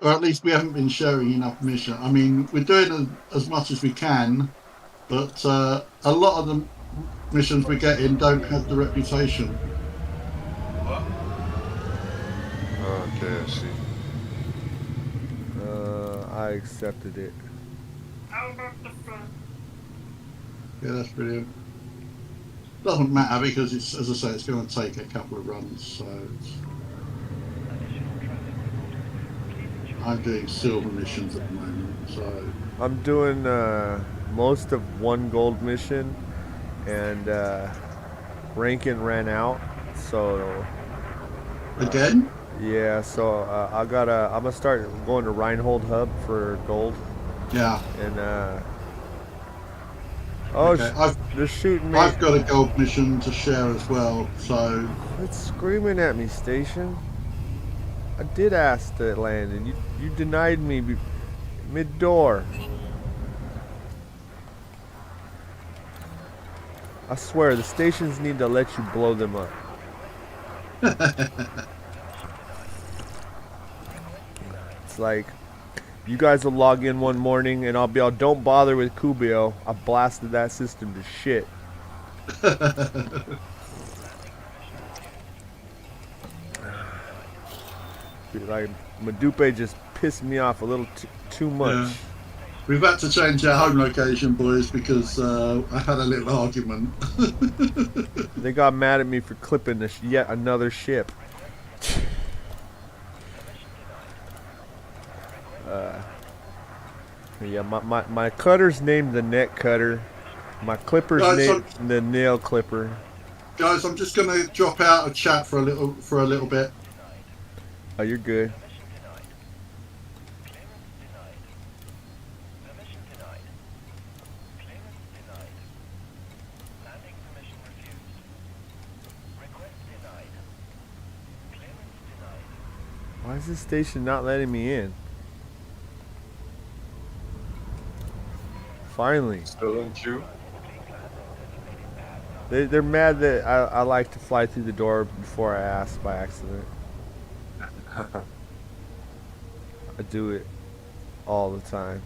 or at least we haven't been sharing enough mission. I mean, we're doing as much as we can, but a lot of the missions we get in don't have the reputation. Okay, I see. I accepted it. Yeah, that's brilliant. Doesn't matter because it's, as I say, it's going to take a couple of runs. So I'm doing silver missions at the moment. So I'm doing most of one gold mission, and Rankin ran out. So again, yeah, so I'm gonna start going to Reinhold Hub for gold, yeah, and oh, okay. I've they're shooting me. I've got a gold mission to share as well. So Quit screaming at me, station. I did ask to land, and you denied me mid door. I swear, the stations need to let you blow them up. It's like you guys will log in one morning, and I'll be all, "Don't bother with Kubio. I blasted that system to shit." Like Madupe just pissed me off a little too much. yeah. We've had to change our home location, boys, because I had a little argument. They got mad at me for clipping yet another ship. Yeah, my cutter's named the net cutter. My clipper's guys, named the nail clipper. guys, I'm just going to drop out of chat for a little bit. Oh, you're good. Why is this station not letting me in? Finally. Still in queue? They're mad that I like to fly through the door before I ask by accident. I do it all the time.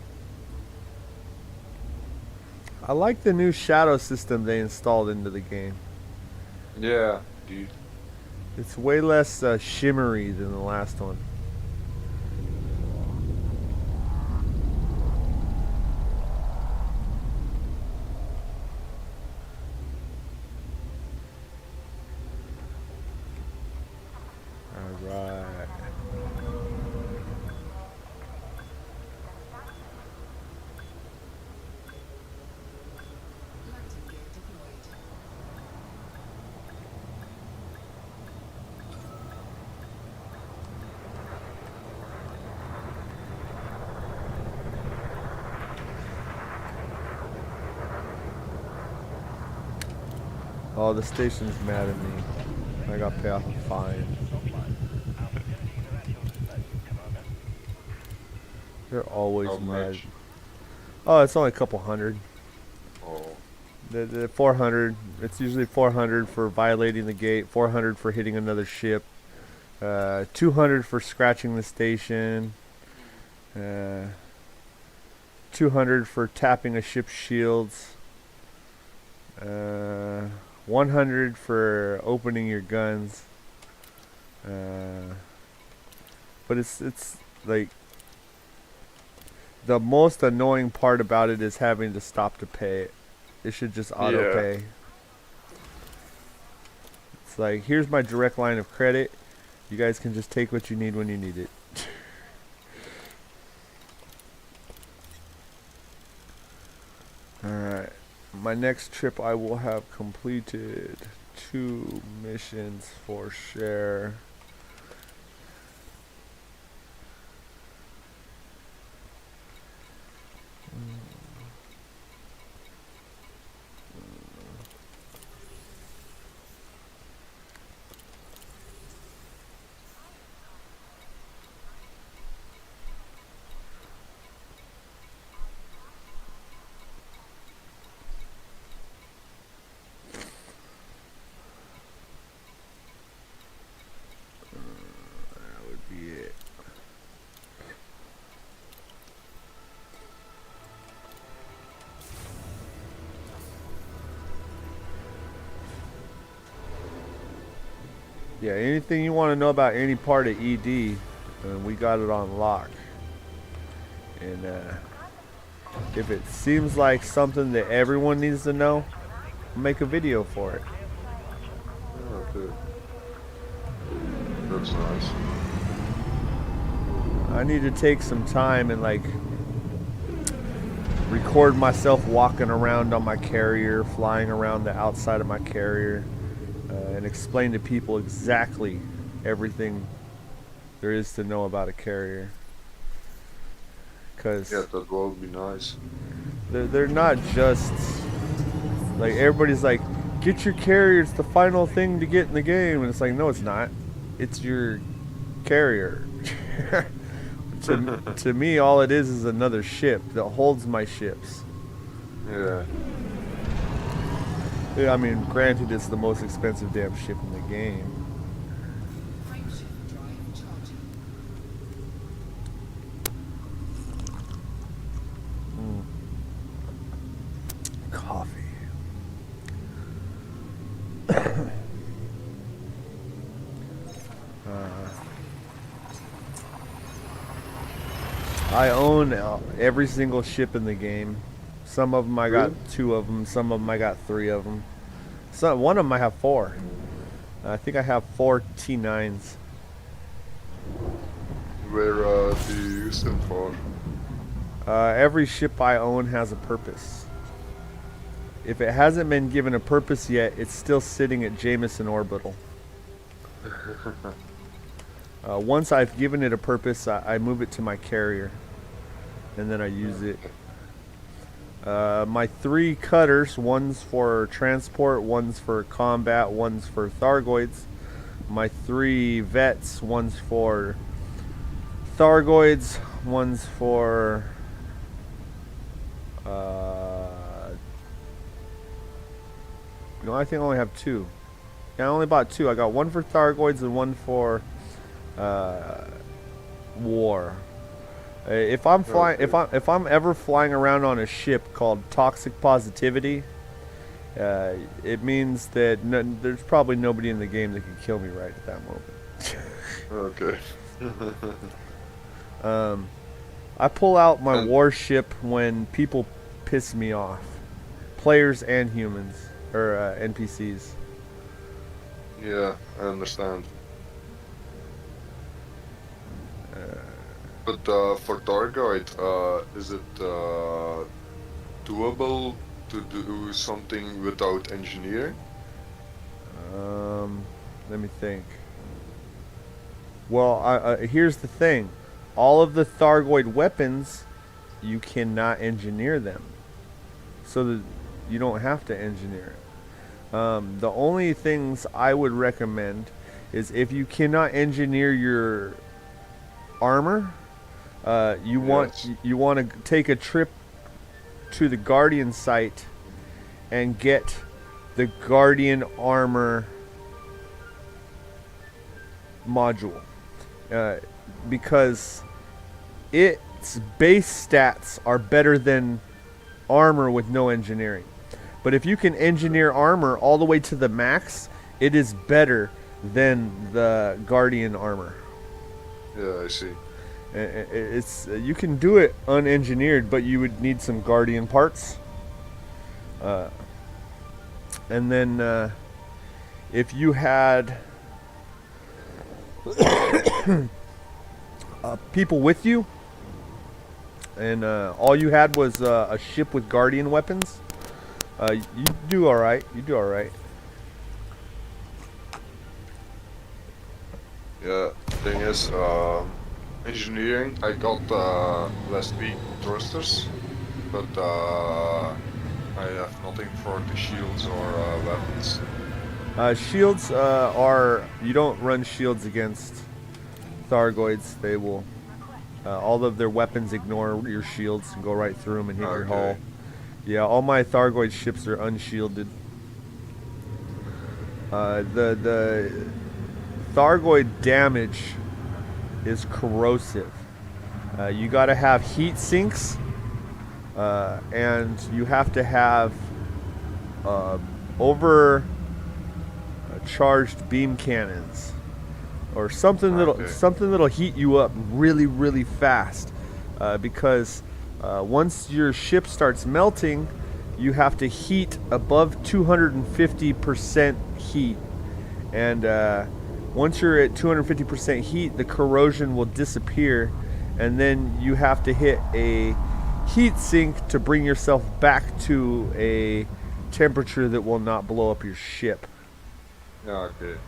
I like the new shadow system they installed into the game. Yeah, dude. It's way less shimmery than the last one. Alright. Oh, the station's mad at me. I got paid off a fine. They're How always mad. much? Oh, it's only a couple hundred. Oh, The 400, it's usually 400 for violating the gate, 400 for hitting another ship, 200 for scratching the station, uh, 200 for tapping a ship's shields, 100 for opening your guns. Uh, but it's like the most annoying part about it is having to stop to pay it. It should just auto yeah. pay. It's like, here's my direct line of credit. You guys can just take what you need when you need it. Alright. My next trip I will have completed 2 missions for share. Yeah, anything you want to know about any part of ED, we got it on lock. And if it seems like something that everyone needs to know, I'll make a video for it. Okay. That's nice. I need to take some time and like record myself walking around on my carrier, flying around the outside of my carrier, and explain to people exactly everything there is to know about a carrier. Because Yeah, that would be nice. they're not just like everybody's like, get your carrier, it's the final thing to get in the game, and it's like, no, it's not. It's your carrier. To me, all it is another ship that holds my ships. Yeah. Yeah, I mean, granted, it's the most expensive damn ship in the game. Coffee. I own every single ship in the game. Some of them I got 2 of them. Some of them I got 3 of them. One of them I have 4. I think I have 4 T9s. Where do you use them for? Every ship I own has a purpose. If it hasn't been given a purpose yet, it's still sitting at Jameson Orbital. Once I've given it a purpose, I move it to my carrier, and then I use it. My 3 cutters, one's for transport, one's for combat, one's for Thargoids. My 3 vets, one's for Thargoids, one's for no, I think I only have 2. Yeah, I only bought 2. I got one for Thargoids and one for war. If I'm flying, if I'm ever flying around on a ship called Toxic Positivity, it means that there's probably nobody in the game that can kill me right at that moment. Okay. I pull out my warship when people piss me off, players and humans or NPCs. Yeah, I understand. But for Targoid, is it doable to do something without engineering? Let me think. Well, here's the thing. All of the Thargoid weapons, you cannot engineer them. So that you don't have to engineer it. The only things I would recommend is if you cannot engineer your armor, you want to take a trip to the Guardian site and get the Guardian armor module, because its base stats are better than armor with no engineering. But if you can engineer armor all the way to the max, it is better than the Guardian armor. Yeah, I see. It's you can do it unengineered, but you would need some Guardian parts. And then if you had people with you, and all you had was a ship with Guardian weapons, you do all right. You do all right. Yeah, thing is, engineering, I got last week thrusters, but I have nothing for the shields or weapons. Shields you don't run shields against Thargoids. They will, all of their weapons ignore your shields and go right through them and hit your hull. Yeah, all my Thargoid ships are unshielded. The Thargoid damage is corrosive. You got to have heat sinks, and you have to have over charged beam cannons, or something Okay. that'll heat you up really fast, because once your ship starts melting, you have to heat above 250% heat, and once you're at 250% heat, the corrosion will disappear, and then you have to hit a heat sink to bring yourself back to a temperature that will not blow up your ship. Yeah, okay.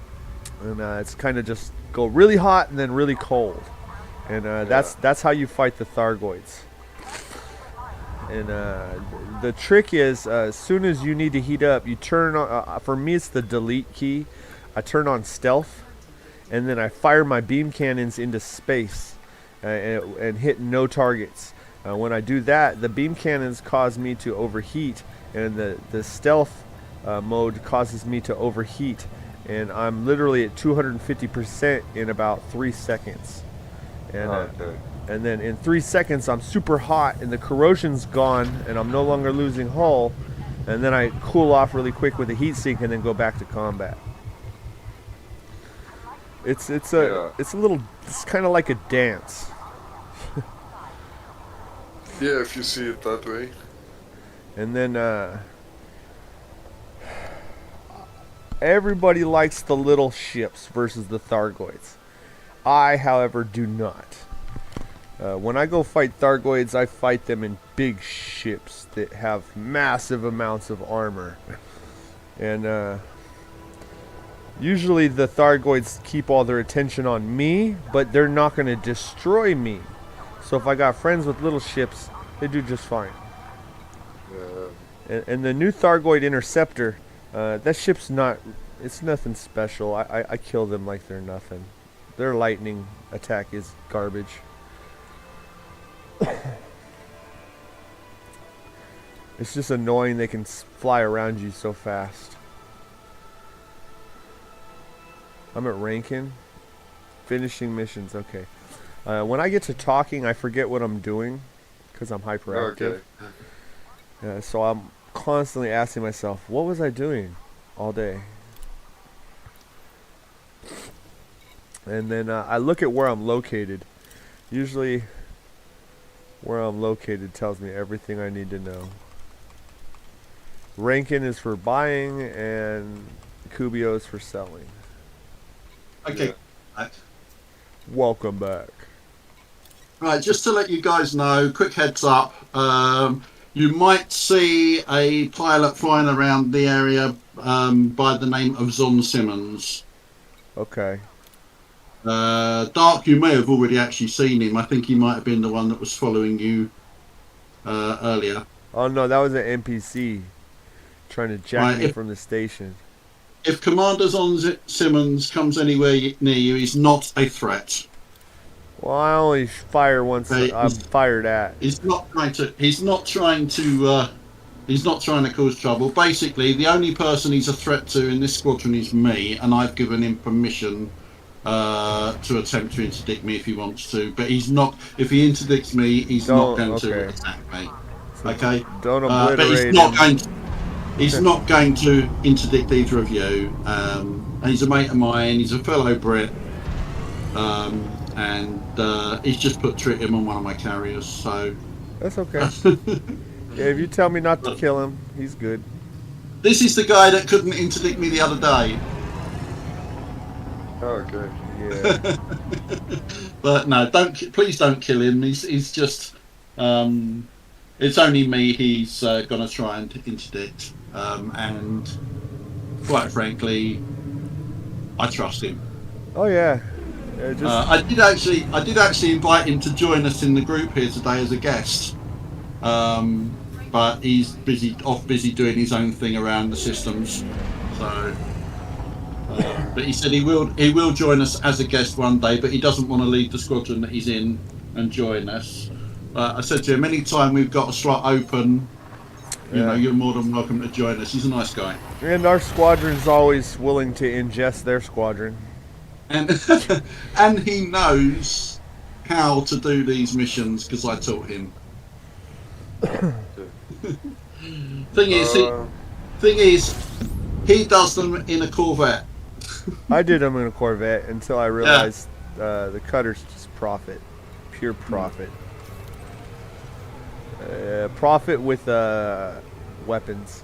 And it's kind of just go really hot and then really cold, and that's how you fight the Thargoids. And the trick is, as soon as you need to heat up, you turn on. For me, it's the delete key. I turn on stealth, and then I fire my beam cannons into space, and hit no targets. When I do that, the beam cannons cause me to overheat, and the stealth mode causes me to overheat, and I'm literally at 250% in about 3 seconds. And Okay. and then in 3 seconds I'm super hot and the corrosion's gone and I'm no longer losing hull, and then I cool off really quick with a heat sink and then go back to combat. It's a it's kind of like a dance. Yeah, if you see it that way. And then everybody likes the little ships versus the Thargoids. I, however, do not. When I go fight Thargoids, I fight them in big ships that have massive amounts of armor. And usually the Thargoids keep all their attention on me, but they're not going to destroy me. So if I got friends with little ships, they do just fine. And the new Thargoid Interceptor, that ship's it's nothing special. I kill them like they're nothing. Their lightning attack is garbage. It's just annoying they can fly around you so fast. I'm at Rankin. Finishing missions, okay. When I get to talking, I forget what I'm doing because I'm hyperactive. Okay. So I'm constantly asking myself, what was I doing all day? And then I look at where I'm located. Usually where I'm located tells me everything I need to know. Rankin is for buying and Kubio is for selling. Okay. Welcome back. Right, just to let you guys know, quick heads up, you might see a pilot flying around the area by the name of Zon Simmons. Okay. Dark, you may have already actually seen him. I think he might have been the one that was following you earlier. Oh no, that was an NPC trying to jack me from the station. If Commander Zon Simmons comes anywhere near you, he's not a threat. Well, I only fire once I'm fired at. He's not trying to. He's not trying to cause trouble. Basically, the only person he's a threat to in this squadron is me, and I've given him permission to attempt to interdict me if he wants to. But he's not. If he interdicts me, he's not going to attack me. Okay. Don't obliterate but he's not going to. He's not going to interdict either of you. And he's a mate of mine. He's a fellow Brit. And he's just put tritium on one of my carriers, so that's okay. Yeah, if you tell me not to kill him, he's good. This is the guy that couldn't interdict me the other day. Okay. Yeah. But no, please don't kill him. He's just it's only me he's gonna try and interdict, and quite frankly, I trust him. Oh yeah. I did actually invite him to join us in the group here today as a guest, but he's busy doing his own thing around the systems. So, but he said he will join us as a guest one day, but he doesn't want to leave the squadron that he's in and join us. I said to him, anytime we've got a slot open, you know, you're more than welcome to join us. He's a nice guy. And our squadron's always willing to ingest their squadron. And and he knows how to do these missions because I taught him. Thing is, he does them in a Corvette. I did them in a Corvette until I realized the cutter's just profit, pure profit. Profit with weapons.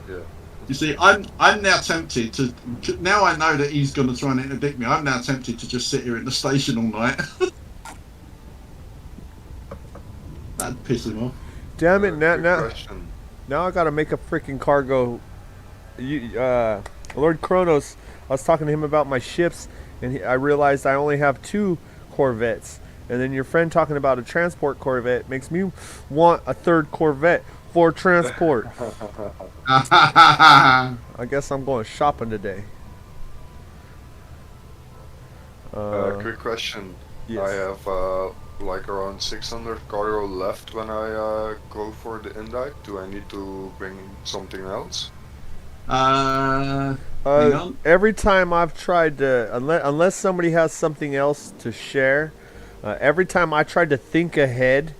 Yeah. You see, I'm now tempted to. Now I know that he's going to try and interdict me. I'm now tempted to just sit here in the station all night. That'd piss him off. Damn it! Quick question. Now I gotta make a freaking cargo. Lord Kronos, I was talking to him about my ships, and I realized I only have 2 Corvettes. And then your friend talking about a transport Corvette makes me want a 3rd Corvette for transport. I guess I'm going shopping today. Quick question. Yes. I have like around 600 cargo left when I go for the indite. Do I need to bring something else? Hang on. Every time I've tried to, unless somebody has something else to share, every time I tried to think ahead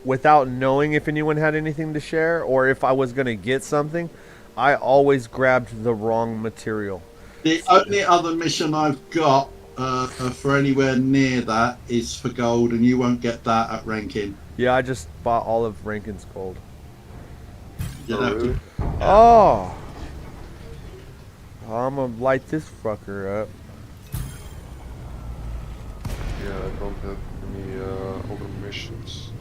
without knowing if anyone had anything to share or if I was going to get something, I always grabbed the wrong material. The only other mission I've got for anywhere near that is for gold, and you won't get that at Rankin. Yeah, I just bought all of Rankin's gold. You'd have to. Oh! I'm going to light this fucker up. Yeah, I don't have any other missions.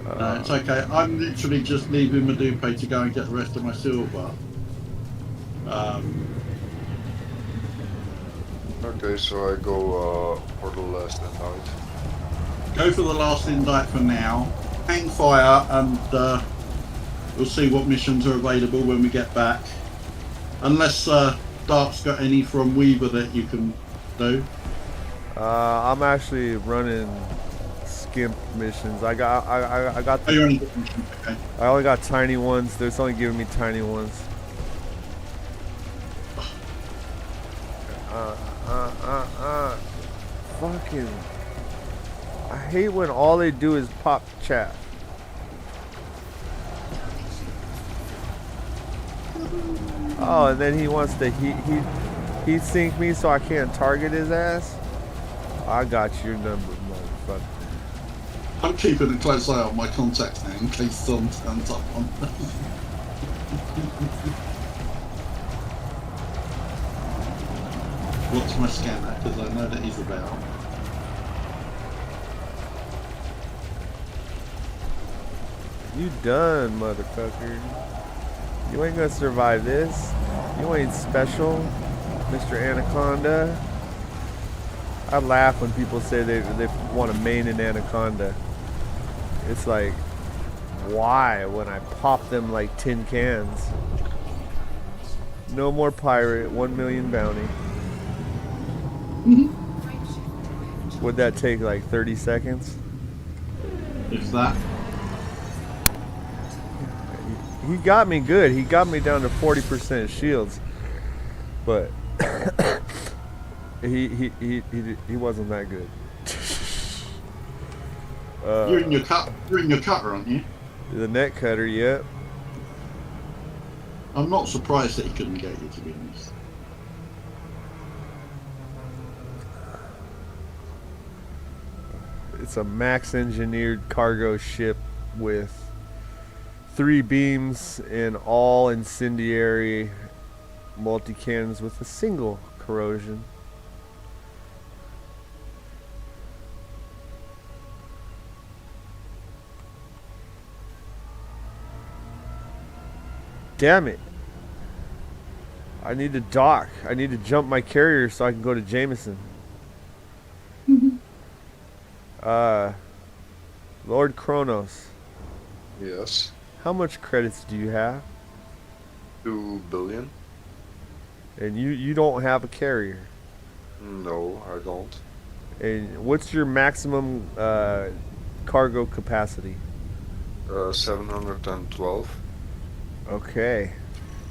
No, it's okay. I'm literally just leaving Madupe to go and get the rest of my silver. Okay, so I go for the last indite. Go for the last indite for now. Hang fire, and we'll see what missions are available when we get back. Unless Dark's got any from Weaver that you can do. I'm actually running skimp missions. I got Oh, you're only got missions, okay. I only got tiny ones. It's only giving me tiny ones. Fucking. I hate when all they do is pop chat. Oh, and then he wants to heat sink me so I can't target his ass. I got your number, motherfucker. I'm keeping a close eye on my contacts now in case someone turns up on them. What's my scanner? Because I know that he's about. You done, motherfucker. You ain't gonna survive this. You ain't special, Mr. Anaconda. I laugh when people say they want to main an Anaconda. It's like, why when I pop them like tin cans? No more pirate, 1 million bounty. Would that take like 30 seconds? If that. He got me good. He got me down to 40% shields, but he wasn't that good. You're in your cutter, aren't you? The net cutter, yep. I'm not surprised that he couldn't get you, to be honest. It's a max engineered cargo ship with 3 beams and all incendiary multi-cannons with a single corrosion. Damn it. I need to dock. I need to jump my carrier so I can go to Jameson. Lord Kronos. Yes. How much credits do you have? 2 billion? And you don't have a carrier. No, I don't. And what's your maximum cargo capacity? 712. Okay.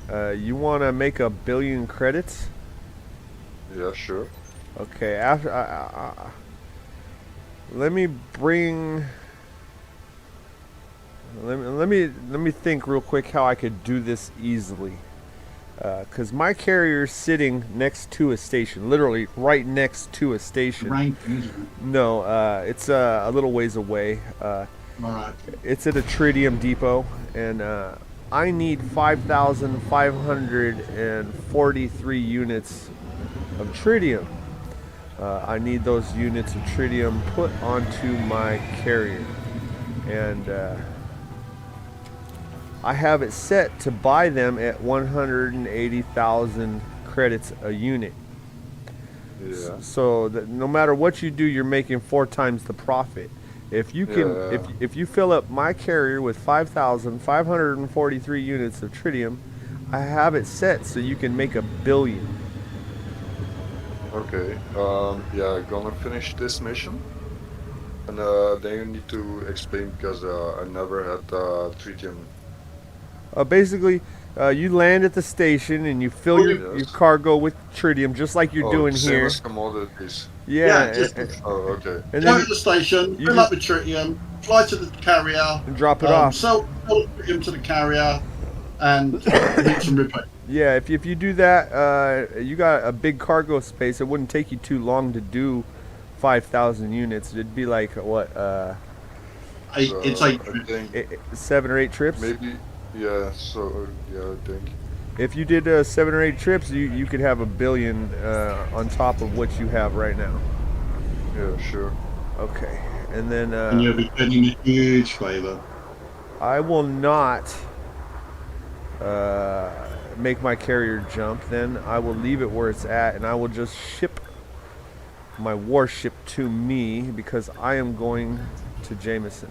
You want to make 1 billion credits? Yeah, sure. Okay. After let me bring. Let me think real quick how I could do this easily. Because my carrier's sitting next to a station, literally right next to a station. Ranking, isn't it? No, it's a little ways away. All right. It's at a tritium depot, and I need 5,543 units of tritium. I need those units of tritium put onto my carrier, and I have it set to buy them at 180,000 credits a unit. Yeah. So that no matter what you do, you're making 4 times the profit. If you can, Yeah. if you fill up my carrier with 5,543 units of tritium, I have it set so you can make $1 billion. Okay. Yeah, gonna finish this mission. And then you need to explain because I never had tritium. Basically, you land at the station and you fill your Yes. cargo with tritium, just like you're doing Same here. as commodities. Yeah, just Oh, okay. and go then to the station, you fill just- up with tritium, fly to the carrier, and drop it off. sell the tritium to the carrier, and rinse and repeat. Yeah, if you do that, you got a big cargo space. It wouldn't take you too long to do 5,000 units. It'd be like what, It's I 8 trips. think 7 or 8 trips. maybe. Yeah. So yeah, I think. If you did 7 or 8 trips, you could have $1 billion on top of what you have right now. Yeah, sure. Okay, and then And you'll be getting a huge favour. I will not make my carrier jump. Then I will leave it where it's at, and I will just ship my warship to me because I am going to Jameson,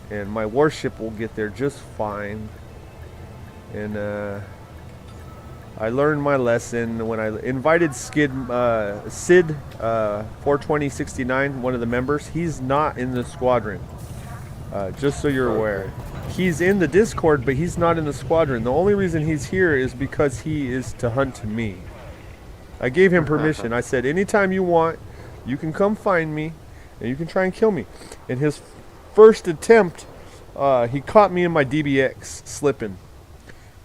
and my warship will get there just fine. And I learned my lesson when I invited Sid 42069, one of the members. He's not in the squadron. Just so you're aware. He's in the Discord, but he's not in the squadron. The only reason he's here is because he is to hunt me. I gave him permission. I said, anytime you want, you can come find me, and you can try and kill me. In his first attempt, he caught me in my DBX slipping.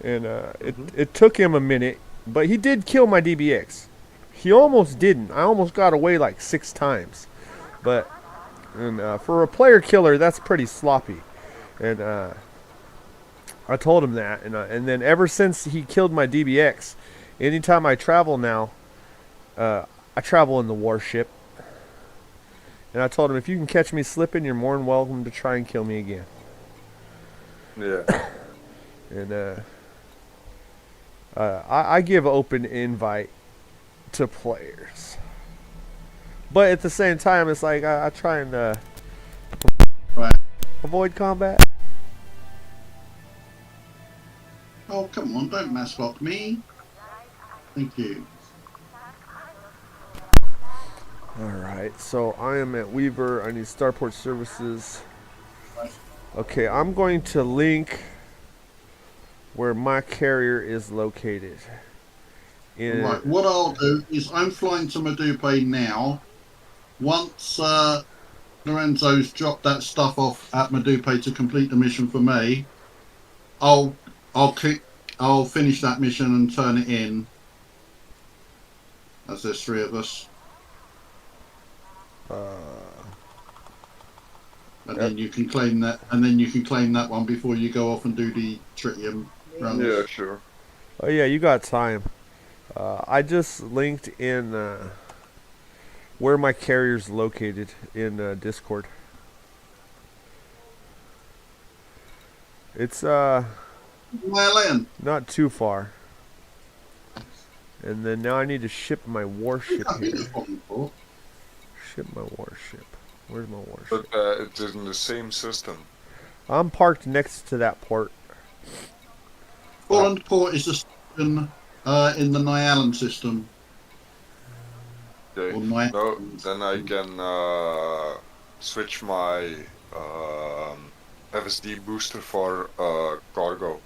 And it took him a minute, but he did kill my DBX. He almost didn't. I almost got away like 6 times. But for a player killer, that's pretty sloppy. And I told him that. And then ever since he killed my DBX, anytime I travel now, I travel in the warship. And I told him, if you can catch me slipping, you're more than welcome to try and kill me again. Yeah. And I give open invite to players, but at the same time, it's like I try and Right. avoid combat. Oh, come on, don't mass block me. Thank you. Alright, so I am at Weaver. I need Starport Services. Okay, I'm going to link where my carrier is located. Right, what I'll do is I'm flying to Madupe now. Once Lorenzo's dropped that stuff off at Madupe to complete the mission for me, I'll finish that mission and turn it in. As there's 3 of us. And then you can claim that, and then you can claim that one before you go off and do the tritium runs. Yeah, sure. Oh yeah, you got time. I just linked in where my carrier's located in Discord. It's Well in. not too far. And then now I need to ship my warship here. Ship my warship. Where's my warship? But it's in the same system. I'm parked next to that port. Holland Port is the station in the Nyalan system. Okay. Or Ny- No, then I can switch my FSD booster for cargo.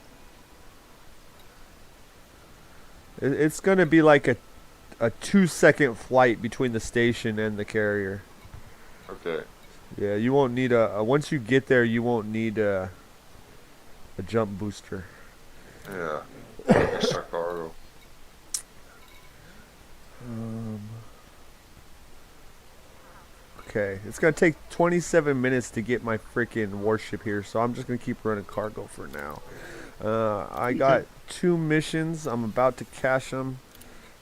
It's going to be like a 2-second flight between the station and the carrier. Okay. Yeah, you won't need once you get there, you won't need a jump booster. Yeah. extra cargo. Okay, it's gonna take 27 minutes to get my freaking warship here, so I'm just gonna keep running cargo for now. I got 2 missions. I'm about to cash them.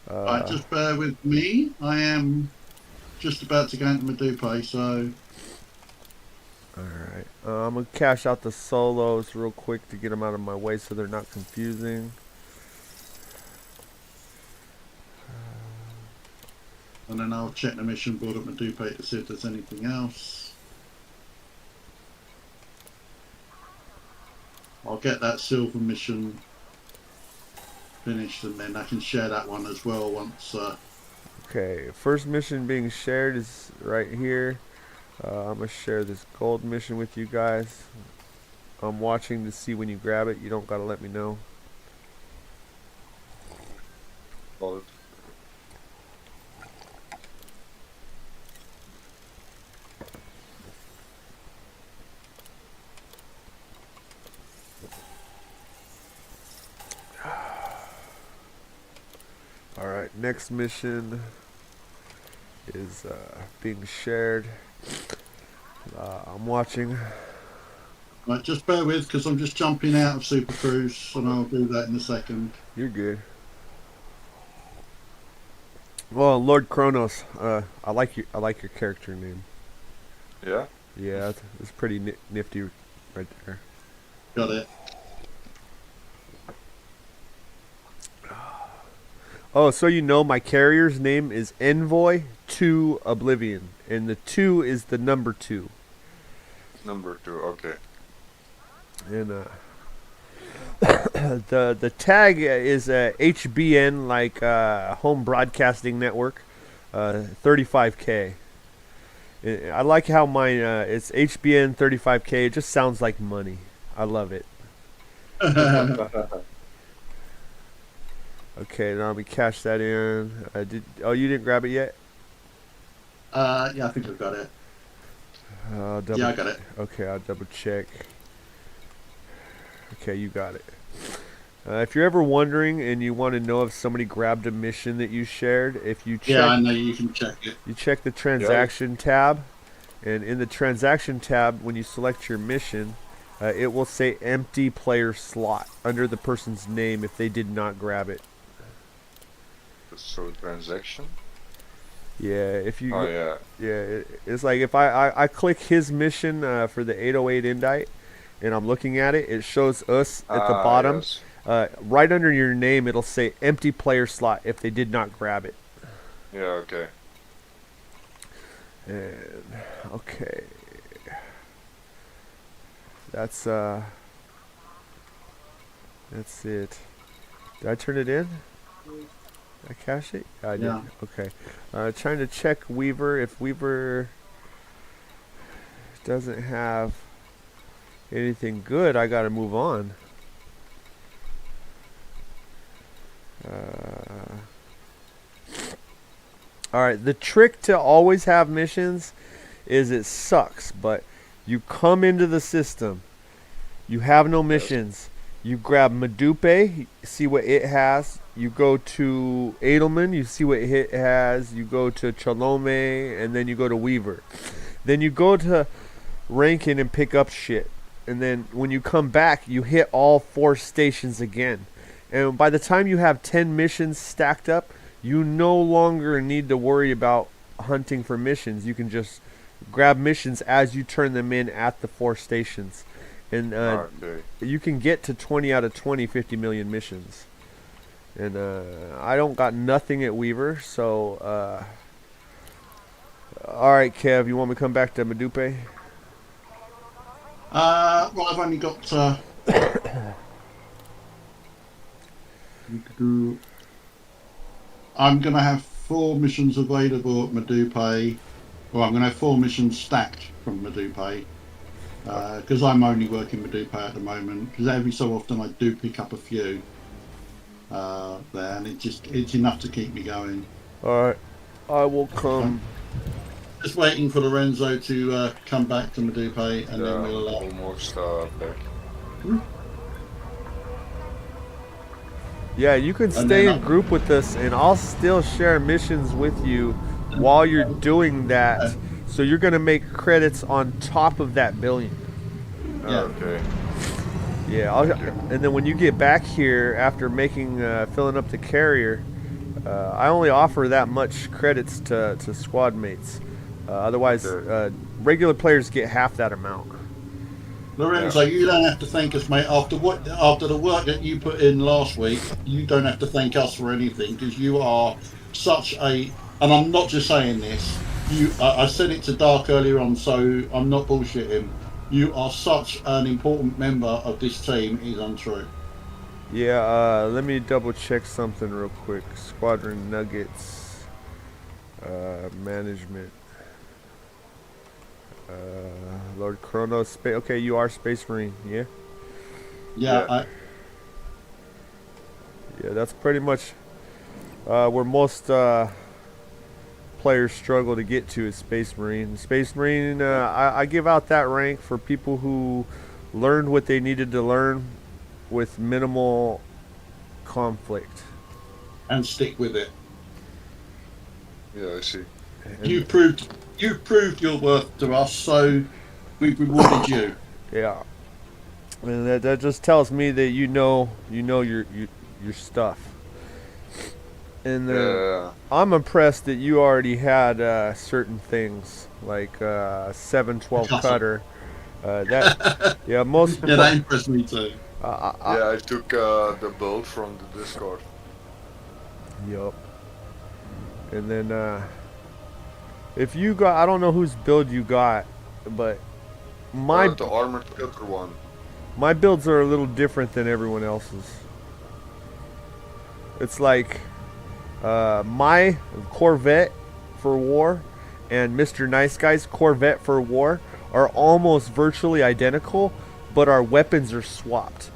Just bear with me. I am just about to go into Madupe, so Alright, I'm gonna cash out the solos real quick to get them out of my way so they're not confusing. and then I'll check the mission board at Madupe to see if there's anything else. I'll get that silver mission finished, and then I can share that one as well once. Okay, first mission being shared is right here. I'm gonna share this gold mission with you guys. I'm watching to see when you grab it. You don't gotta let me know. Got it. Alright, next mission is being shared. I'm watching. Right, just bear with, because I'm just jumping out of Super Cruise, and I'll do that in a second. You're good. Well, Lord Kronos, I like your character name. Yeah? Yeah, it's pretty nifty right there. Got it. Oh, so you know, my carrier's name is Envoy to Oblivion, and the 2 is the number 2. Number 2, okay. And the tag is HBN, like Home Broadcasting Network, 35K. I like how mine it's HBN 35K. It just sounds like money. I love it. Okay, now let me cash that in. You didn't grab it yet? Yeah, I think I've got it. Yeah, I got it. Okay, I'll double check. Okay, you got it. If you're ever wondering and you want to know if somebody grabbed a mission that you shared, if you check, Yeah, I know you can check it. you check the transaction tab, and in the transaction tab, when you select your mission, it will say empty player slot under the person's name if they did not grab it. So transaction? Yeah, if you. Oh yeah. Yeah, it's like if I click his mission for the 808 indite, and I'm looking at it, it shows us at the bottom. Yes. Right under your name, it'll say empty player slot if they did not grab it. Yeah, okay. And okay, that's it. Did I turn it in? Did I cash it? I did. Yeah. Okay. Trying to check Weaver. If Weaver doesn't have anything good, I gotta move on. Alright, the trick to always have missions is it sucks, but you come into the system, you have no missions, you grab Madupe, see what it has, you go to Edelman, you see what it has, you go to Chalome, and then you go to Weaver. Then you go to Rankin and pick up shit, and then when you come back, you hit all 4 stations again. And by the time you have 10 missions stacked up, you no longer need to worry about hunting for missions. You can just grab missions as you turn them in at the 4 stations. And Okay. you can get to 20 out of 20 50 million missions. And I don't got nothing at Weaver, so... Alright, Kev, you want me to come back to Madupe? Well, I've only got... I'm going to have 4 missions available at Madupe. Well, I'm going to have 4 missions stacked from Madupe. Because I'm only working Madupe at the moment. Because every so often I do pick up a few there, and it's enough to keep me going. Alright, I will come. Just waiting for Lorenzo to come back to Madupe, and then we'll... almost back. Yeah, you can And stay then in group with us, and I'll still share missions with you while you're doing that. So you're gonna make credits on top of that billion. Yeah. Okay. Yeah, Thank you. and then when you get back here after making filling up the carrier, I only offer that much credits to squad mates. Otherwise, Okay. regular players get half that amount. Lorenzo, you don't have to thank us, mate. After the work that you put in last week, you don't have to thank us for anything because you are such a. And I'm not just saying this. I said it to Dark earlier on, so I'm not bullshitting. You are such an important member of this team. It is untrue. Yeah, let me double check something real quick. Squadron Nuggets management. Lord Chronos space. Okay, you are Space Marine. Yeah. Yeah. Yeah, that's pretty much where most players struggle to get to is Space Marine. Space Marine, I give out that rank for people who learned what they needed to learn with minimal conflict. And stick with it. Yeah, I see. And You proved your worth to us, so we've rewarded you. yeah, and that just tells me that you know your stuff. And Yeah. I'm impressed that you already had certain things like 712 cutter. That yeah, most Yeah, that impressed me too. Yeah, I took the boat from the Discord. Yup. And then if you got, I don't know whose build you got, but The armored cutter one. my builds are a little different than everyone else's. It's like my Corvette for war and Mr. Nice Guy's Corvette for war are almost virtually identical, but our weapons are swapped.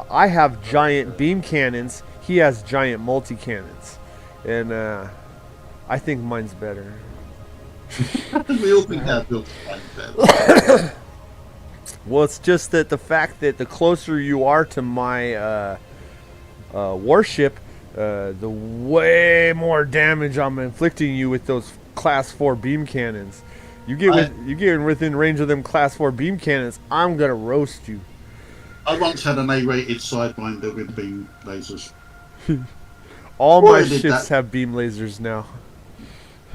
I have giant beam cannons. He has giant multi cannons, and I think mine's better. We all think that built better. Well, it's just that the fact that the closer you are to my warship, the way more damage I'm inflicting you with those class 4 beam cannons. You get within range of them class 4 beam cannons, I'm gonna roast you. I once had an A-rated sidewinder with beam lasers. All Before my I did ships that- have beam lasers now.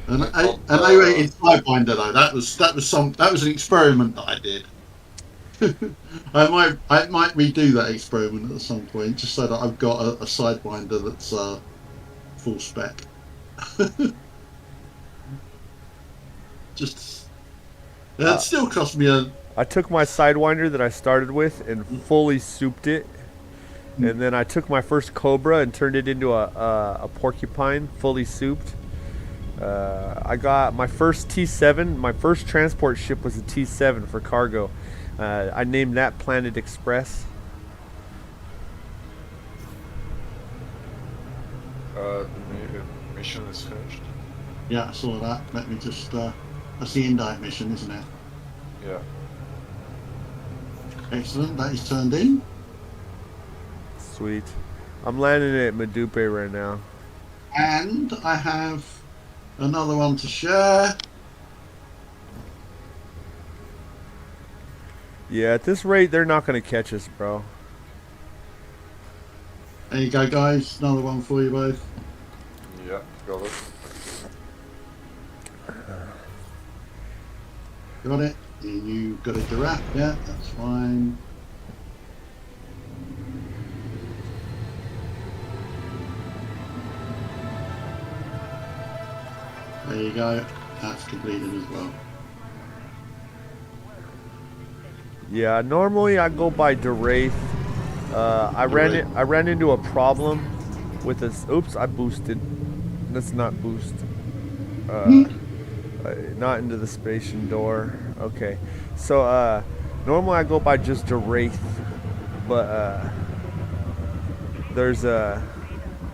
An A-rated sidewinder though, that was an experiment that I did. I might redo that experiment at some point, just so that I've got a sidewinder that's full spec. Just it still cost me a. I took my sidewinder that I started with and fully souped it, and then I took my first Cobra and turned it into a porcupine, fully souped. I got my first T7. My first transport ship was a T7 for cargo. I named that Planet Express. The mission is finished. Yeah, I saw that. Let me just. That's the Indite mission, isn't it? Yeah. Excellent. That is turned in. Sweet. I'm landing it at Medupe right now. And I have another one to share. Yeah, at this rate, they're not going to catch us, bro. There you go, guys. Another one for you both. Yeah, got it. Got it. You got it to wrap. Yeah, that's fine. There you go. That's completed as well. Yeah, normally I go by DeWraith. I ran into a problem with this. Oops, I boosted. Let's not boost. Not into the station door. Okay, so normally I go by just DeWraith, but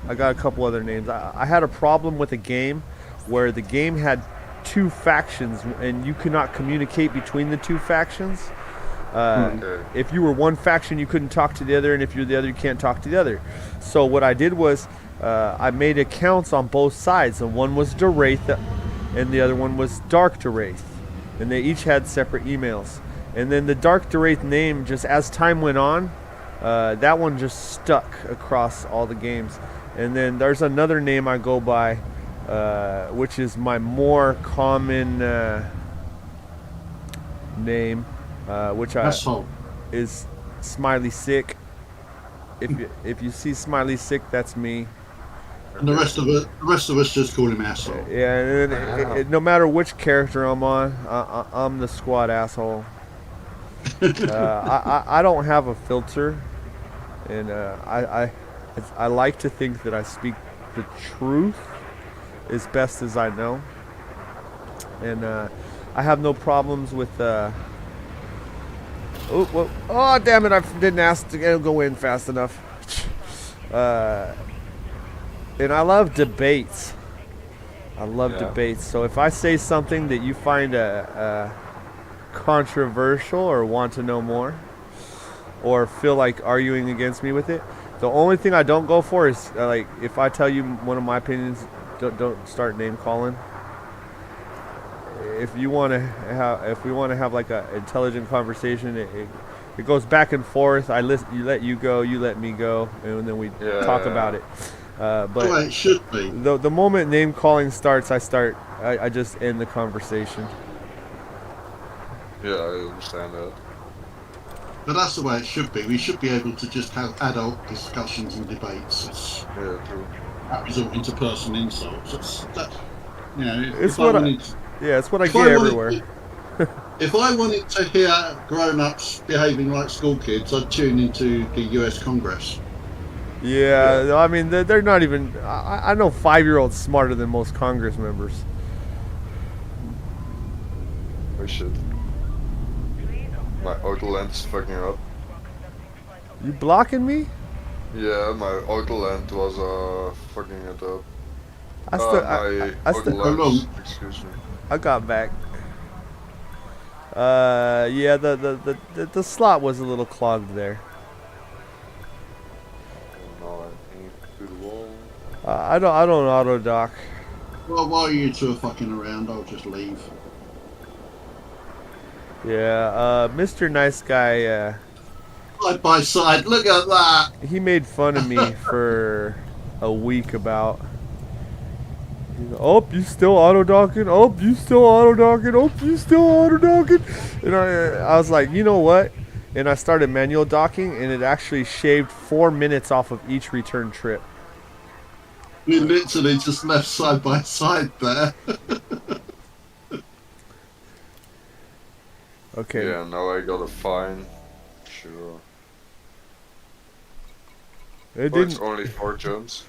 I got a couple other names. I had a problem with a game where the game had two factions and you could not communicate between the two factions. Okay. If you were one faction, you couldn't talk to the other, and if you're the other, you can't talk to the other. So what I did was I made accounts on both sides, and one was Wraith, and the other one was Dark Wraith, and they each had separate emails. And then the Dark Wraith name, just as time went on, that one just stuck across all the games. And then there's another name I go by, which is my more common name, which is Smiley Sick. If you see Smiley Sick, that's me. And the rest of us just call him asshole. Yeah, and no matter which character I'm on, I'm the squad asshole. I don't have a filter, and I like to think that I speak the truth as best as I know, and I have no problems with. Oh damn it! I didn't ask to go in fast enough. And I love debates. I love debates. So if I say something that you find controversial or want to know more, or feel like arguing against me with it, the only thing I don't go for is like if I tell you one of my opinions, don't start name calling. If we want to have like an intelligent conversation, it goes back and forth. You let you go, you let me go, and then we talk about it. But it should be. The moment name calling starts, I just end the conversation. Yeah, I understand that. But that's the way it should be. We should be able to just have adult discussions and debates. Yeah, true. That result into personal insults. It's what I get everywhere. If I wanted to hear grown-ups behaving like school kids, I'd tune into the US Congress. Yeah, I mean, they're not even... I know 5-year-olds smarter than most Congress members. Oh shit. My auto lens fucking up. You blocking me? Yeah, my auto lens was fucking it up. Excuse me. I got back. Yeah, the slot was a little clogged there. No, I aim through the wall. I don't auto dock. Well, while you two are fucking around, I'll just leave. Yeah, Mr. Nice Guy. Side by side, look at that. He made fun of me for a week about. Oh, you still auto docking? Oh, you still auto docking? Oh, you still auto docking? And I was like, you know what? And I started manual docking, and it actually shaved 4 minutes off of each return trip. We literally just left side by side there. Okay. Yeah, now I got a fine. Sure. It's only 4 jumps.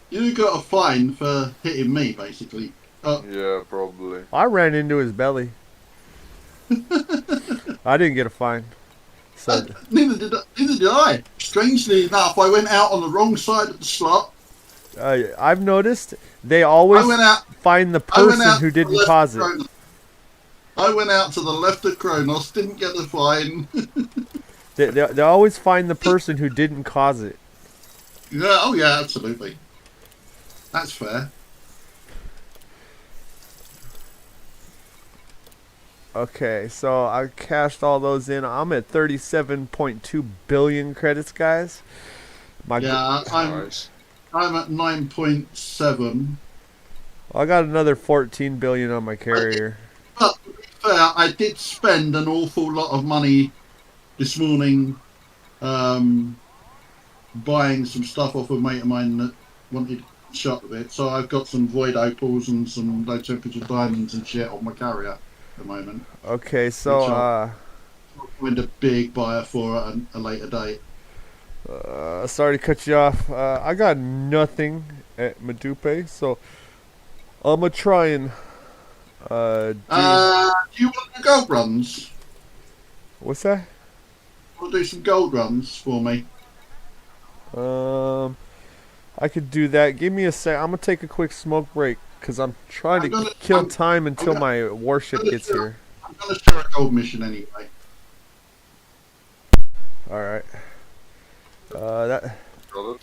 You got a fine for hitting me, basically. Yeah, probably. I ran into his belly. I didn't get a fine. So Neither did I. Strangely enough, I went out on the wrong side of the slot. I've noticed they always find the person who didn't cause it. I went out to the left of Kronos, didn't get a fine. They always find the person who didn't cause it. Yeah, oh yeah, absolutely. That's fair. Okay, so I cashed all those in. I'm at 37.2 billion credits, guys. I'm at 9.7. I got another 14 billion on my carrier. But to be fair, I did spend an awful lot of money this morning buying some stuff off a mate of mine that wanted shot a bit. So I've got some void opals and some low temperature diamonds and shit on my carrier at the moment. Okay, so I'll find a big buyer for at a later date. Sorry to cut you off. I got nothing at Madupe, so I'm gonna try and do you want to do gold runs? What's that? Want to do some gold runs for me? I could do that. Give me a sec. I'm gonna take a quick smoke break because I'm trying to kill time until my warship gets here. I'm gonna share a gold mission anyway. All right. That Got it.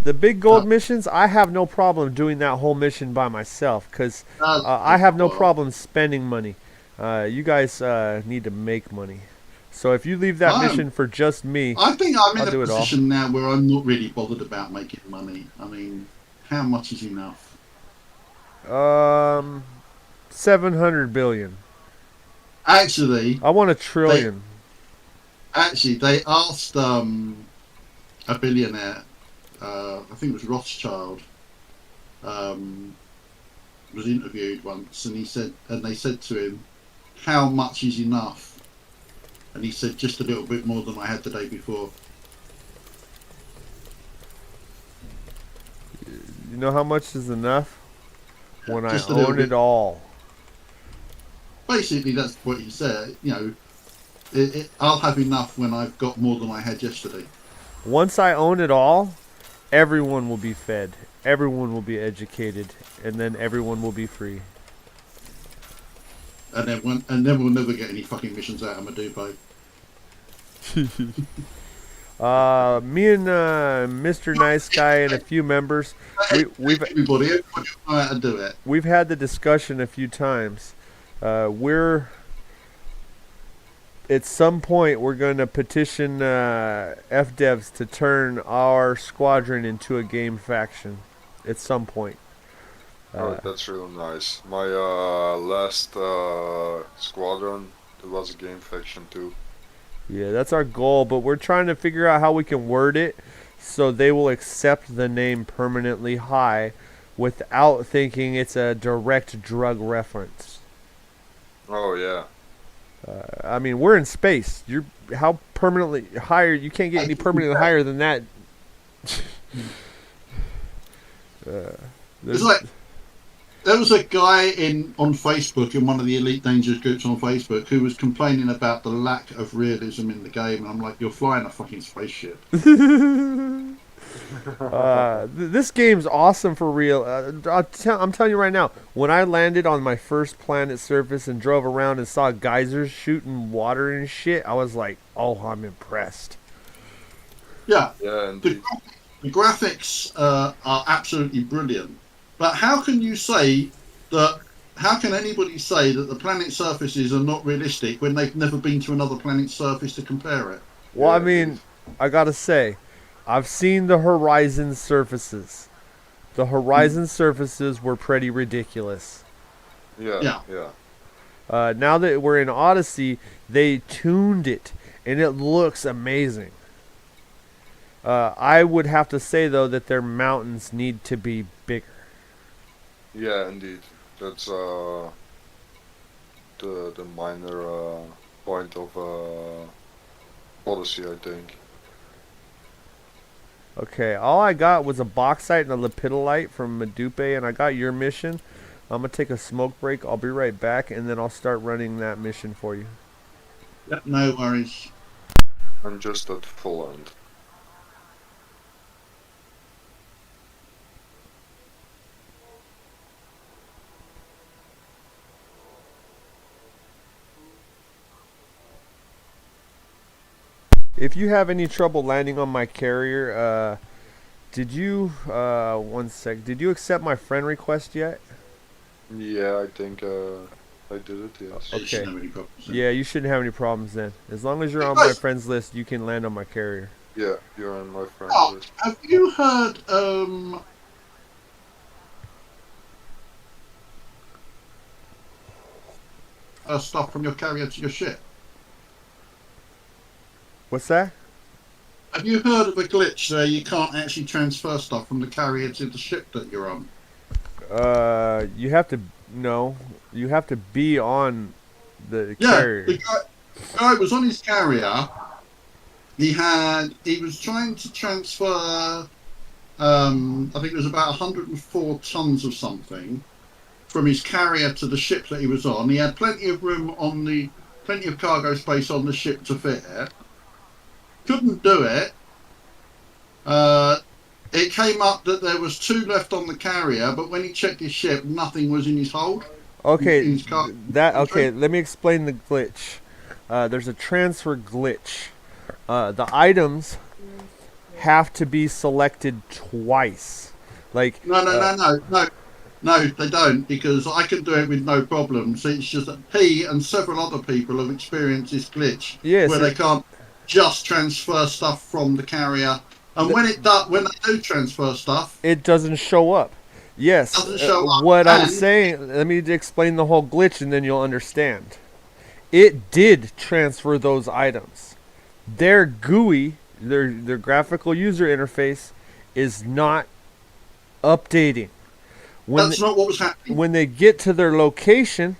the big gold missions. I have no problem doing that whole mission by myself because I have no problem spending money. You guys need to make money. So if you leave that mission for just me, I think I'm in I'll a do it all. position now where I'm not really bothered about making money. I mean, how much is enough? 700 billion. Actually, I want a trillion. they asked a billionaire, I think it was Rothschild, was interviewed once, and they said to him, "How much is enough?" And he said, "Just a little bit more than I had the day before." You know how much is enough? When I Just a little own it bit. all. Basically, that's what he said. You know, I'll have enough when I've got more than I had yesterday. Once I own it all, everyone will be fed. Everyone will be educated, and then everyone will be free. And then we'll never get any fucking missions out of Madupo. Me and Mr. Nice Guy and a few members, Everybody know how to do it. we've had the discussion a few times. We're at some point we're going to petition FDevs to turn our squadron into a game faction. At some point. Oh, that's real nice. My last squadron, it was a game faction too. Yeah, that's our goal, but we're trying to figure out how we can word it so they will accept the name Permanently High without thinking it's a direct drug reference. Oh yeah. I mean, we're in space. How permanently higher? You can't get any permanently higher than that. It's like there was a guy on Facebook, in one of the Elite Dangerous groups on Facebook, who was complaining about the lack of realism in the game, and I'm like, you're flying a fucking spaceship. This game's awesome for real. I'm telling you right now, when I landed on my first planet surface and drove around and saw geysers shooting water and shit, I was like, oh, I'm impressed. Yeah, Yeah, the graphics are absolutely brilliant. But how can you say that? How can anybody say that the planet surfaces are not realistic when they've never been to another planet's surface to compare it? Well, I mean, I gotta say, I've seen the Horizon surfaces. The Horizon surfaces were pretty ridiculous. Yeah. Now that we're in Odyssey, they tuned it, and it looks amazing. I would have to say, though, that their mountains need to be bigger. Yeah, indeed. That's the minor point of Odyssey, I think. Okay, all I got was a bauxite and a lepidolite from Madupe, and I got your mission. I'm gonna take a smoke break. I'll be right back, and then I'll start running that mission for you. Yep, no worries. I'm just at full end. If you have any trouble landing on my carrier, did you, one sec, did you accept my friend request yet? Yeah, I think I did it, yes. You shouldn't Okay. have any problems then. Yeah, you shouldn't have any problems then. As long as you're on my friends list, you can land on my carrier. Yeah, you're on my friend Oh, list. have you heard stuff from your carrier to your ship? What's that? Have you heard of a glitch where you can't actually transfer stuff from the carrier to the ship that you're on? You have to, no, you have to be on the Yeah, carrier. the guy was on his carrier. He was trying to transfer, I think it was about 104 tons of something from his carrier to the ship that he was on. He had plenty of room plenty of cargo space on the ship to fit it. Couldn't do it. It came up that there was 2 left on the carrier, but when he checked his ship, nothing was in his hold. Okay, in his car- okay, let me explain the glitch. there's a transfer glitch. The items have to be selected twice. Like No, they don't, because I can do it with no problems. It's just that he and several other people have experienced this glitch yes, where they can't just transfer stuff from the carrier. And when they do transfer stuff, it doesn't show up. it Yes, doesn't show up. what I'm And saying, let me explain the whole glitch and then you'll understand. It did transfer those items. Their GUI, their graphical user interface, is not updating. that's not what was happening. When they get to their location,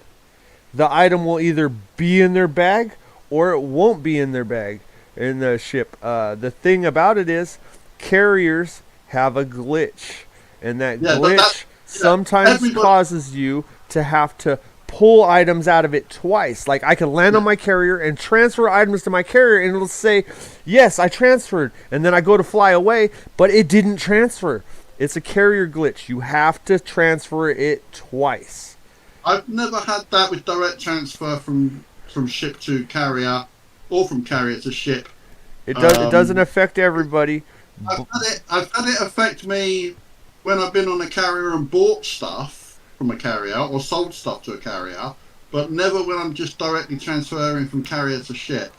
the item will either be in their bag or it won't be in their bag in the ship. The thing about it is, carriers have a glitch, and that glitch sometimes causes you to have to pull items out of it twice. Like I can land on my carrier and transfer items to my carrier, and it'll say, "Yes, I transferred," and then I go to fly away, but it didn't transfer. It's a carrier glitch. You have to transfer it twice. I've never had that with direct transfer from ship to carrier or from carrier to ship. It doesn't affect everybody. I've had it affect me when I've been on a carrier and bought stuff from a carrier or sold stuff to a carrier, but never when I'm just directly transferring from carrier to ship.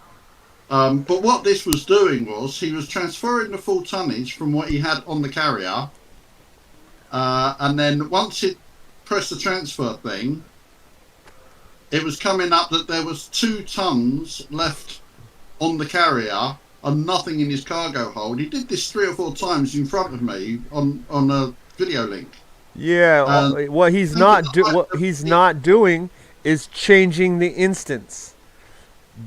But what this was doing was he was transferring the full tonnage from what he had on the carrier, and then once it pressed the transfer thing, it was coming up that there was 2 tons left on the carrier and nothing in his cargo hold. He did this 3 or 4 times in front of me on a video link. Yeah, what he's not doing is changing the instance.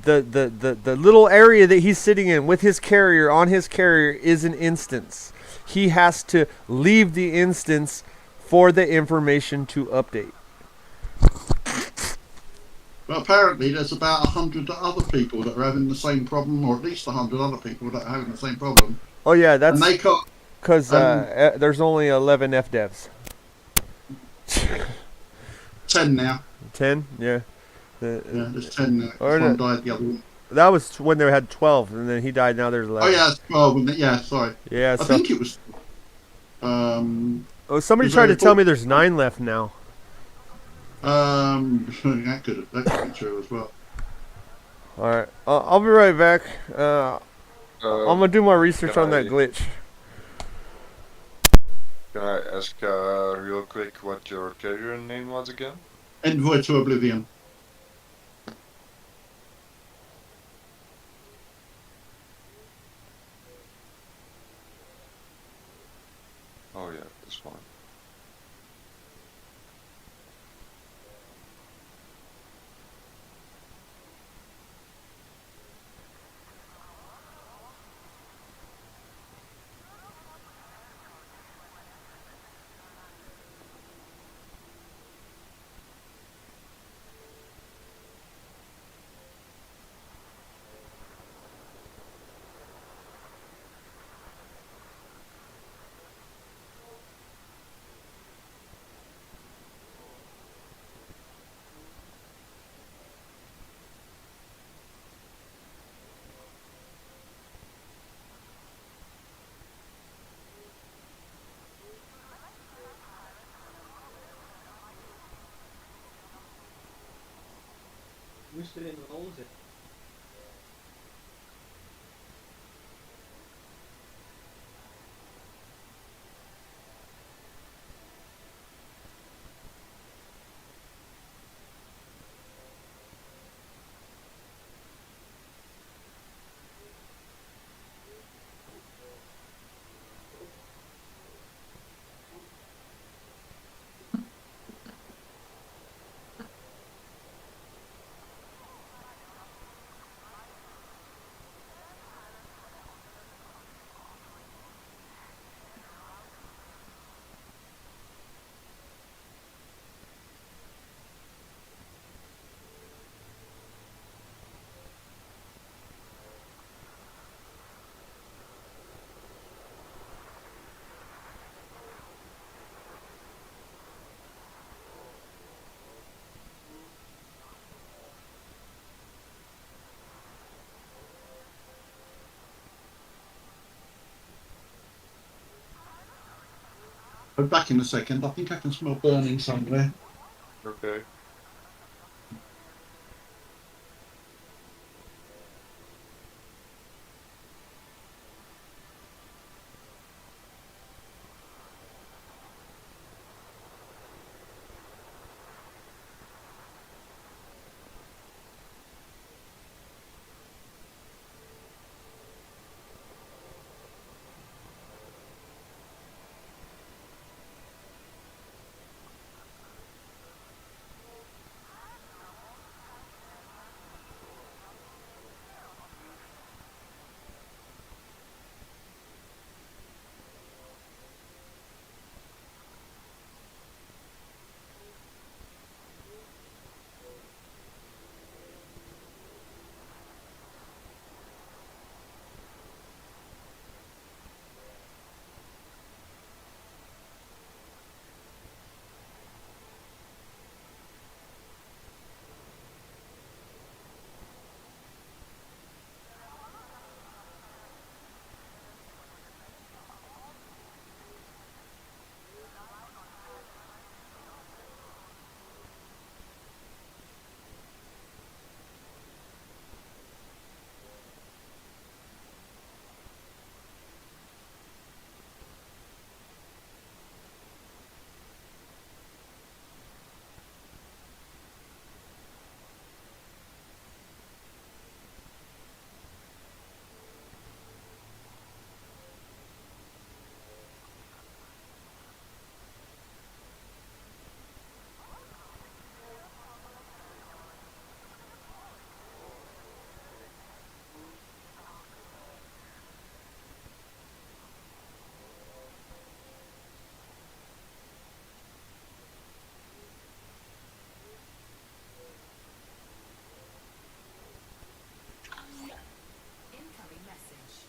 The little area that he's sitting in with his carrier on his carrier is an instance. He has to leave the instance for the information to update. But apparently there's about 100 other people that are having the same problem, or at least 100 other people that are having the same problem. Oh yeah, that's and they can't, because there's only 11 FDevs. 10 now. 10? Yeah. Yeah, there's 10 now. One died the other one. That was when they had 12, and then he died. Now there's 11. Oh yeah, it's 12. Yeah, sorry. Yeah, I think it was. Somebody tried to tell me there's 9 left now. That could be true as well. All right, I'll be right back. I'm gonna do my research on that glitch. Can I ask real quick what your carrier name was again? Envoy to Oblivion. Oh yeah, this one. Moest er in de rol zitten. I'm back in a second. I think I can smell burning somewhere. Okay. Incoming message.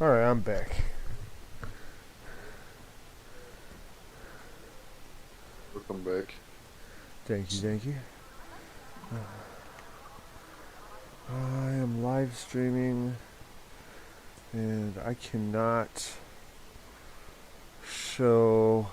Alright, I'm back. Welcome back. Thank you, thank you. I am live streaming and I cannot show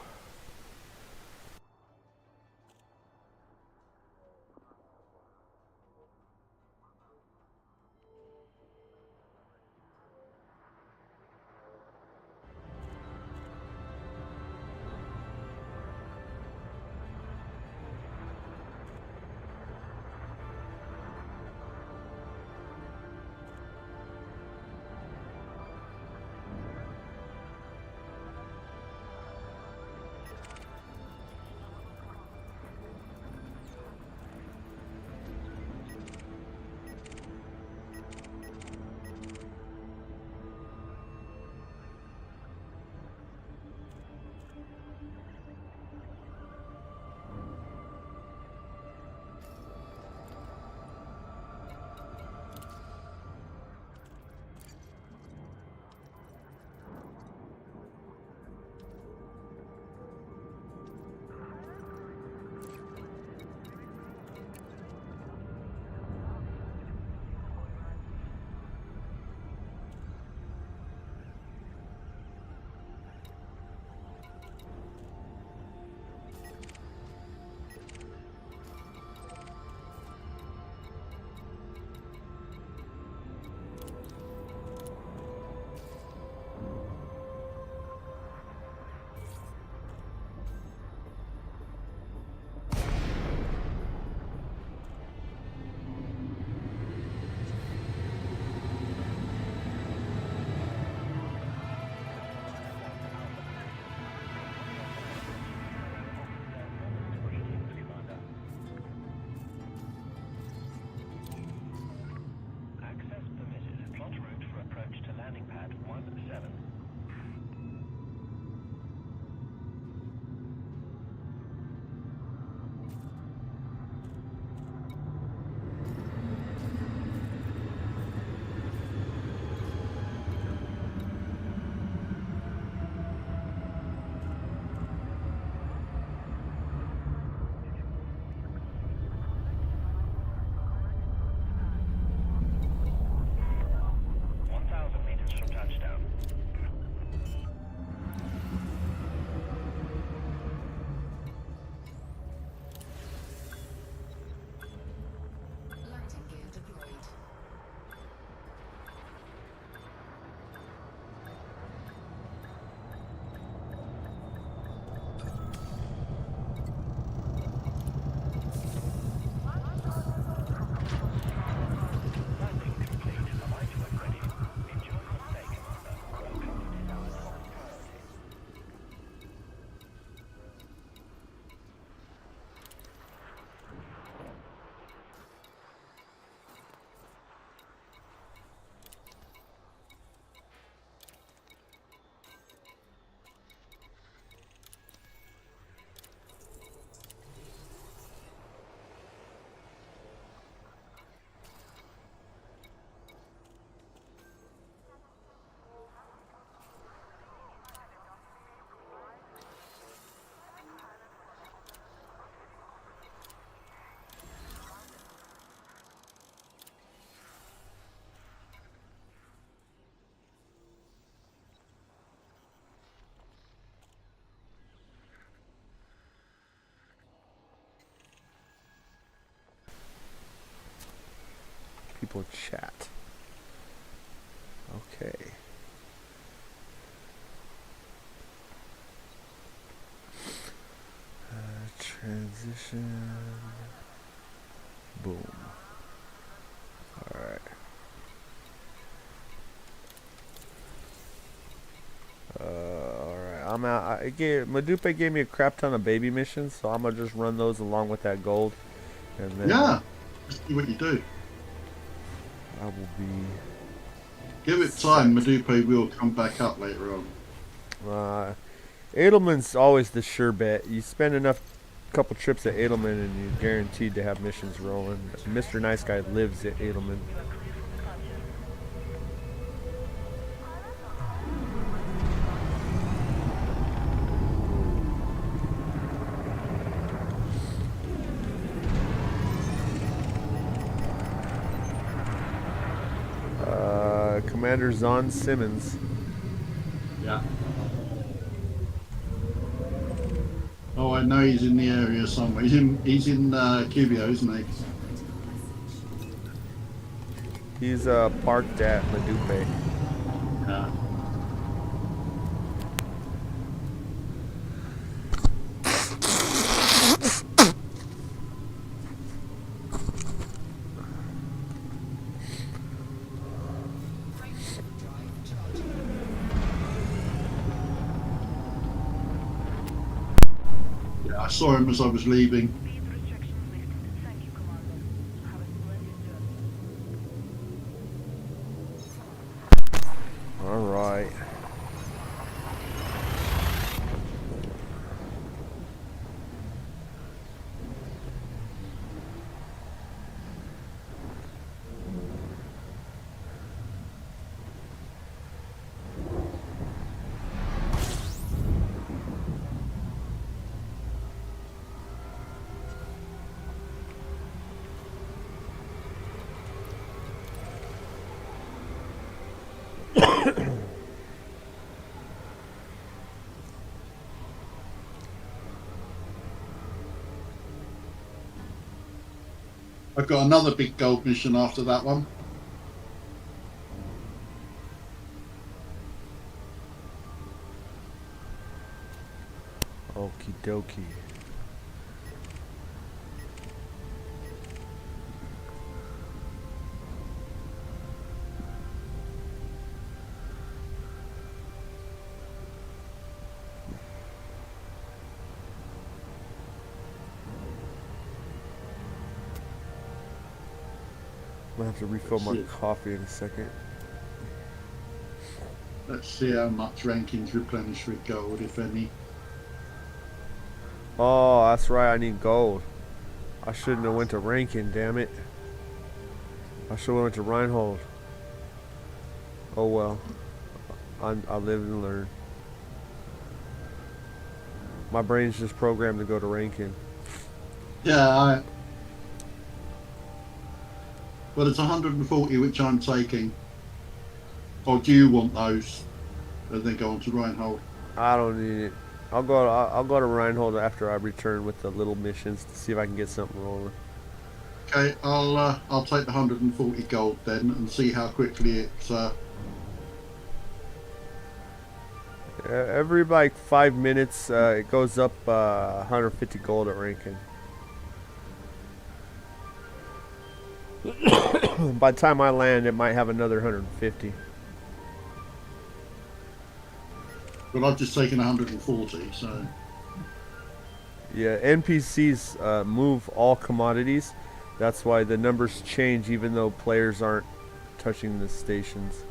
people chat. Okay. Transition. Boom. Alright. Alright. I'm out. Madupe gave me a crap ton of baby missions, so I'm gonna just run those along with that gold. And then Yeah. Just see what you do. I will be. Give it time. Madupe will come back up later on. Edelman's always the sure bet. You spend enough couple trips at Edelman and you're guaranteed to have missions rolling. Mr. Nice Guy lives at Edelman. Commander Zon Simmons. Yeah. Oh, I know he's in the area somewhere. He's in QBO, isn't he? He's parked at Madupe. Yeah. I saw him as I was leaving. All right. I've got another big gold mission after that one. Okie dokie. I'm gonna have to refill my coffee in a second. Let's see how much rankings replenish with gold, if any. Oh, that's right. I need gold. I shouldn't have went to Rankin, damn it. I should have went to Reinhold. Oh well. I live and learn. My brain's just programmed to go to Rankin. Yeah, but it's 140 which I'm taking. Or do you want those? And then go on to Reinhold. I don't need it. I'll go to Reinhold after I return with the little missions to see if I can get something rolling. Okay, I'll take the 140 gold then and see how quickly it's. Every like 5 minutes, it goes up 150 gold at Rankin. By the time I land, it might have another 150. But I've just taken 140, so. Yeah, NPCs move all commodities. That's why the numbers change even though players aren't touching the stations.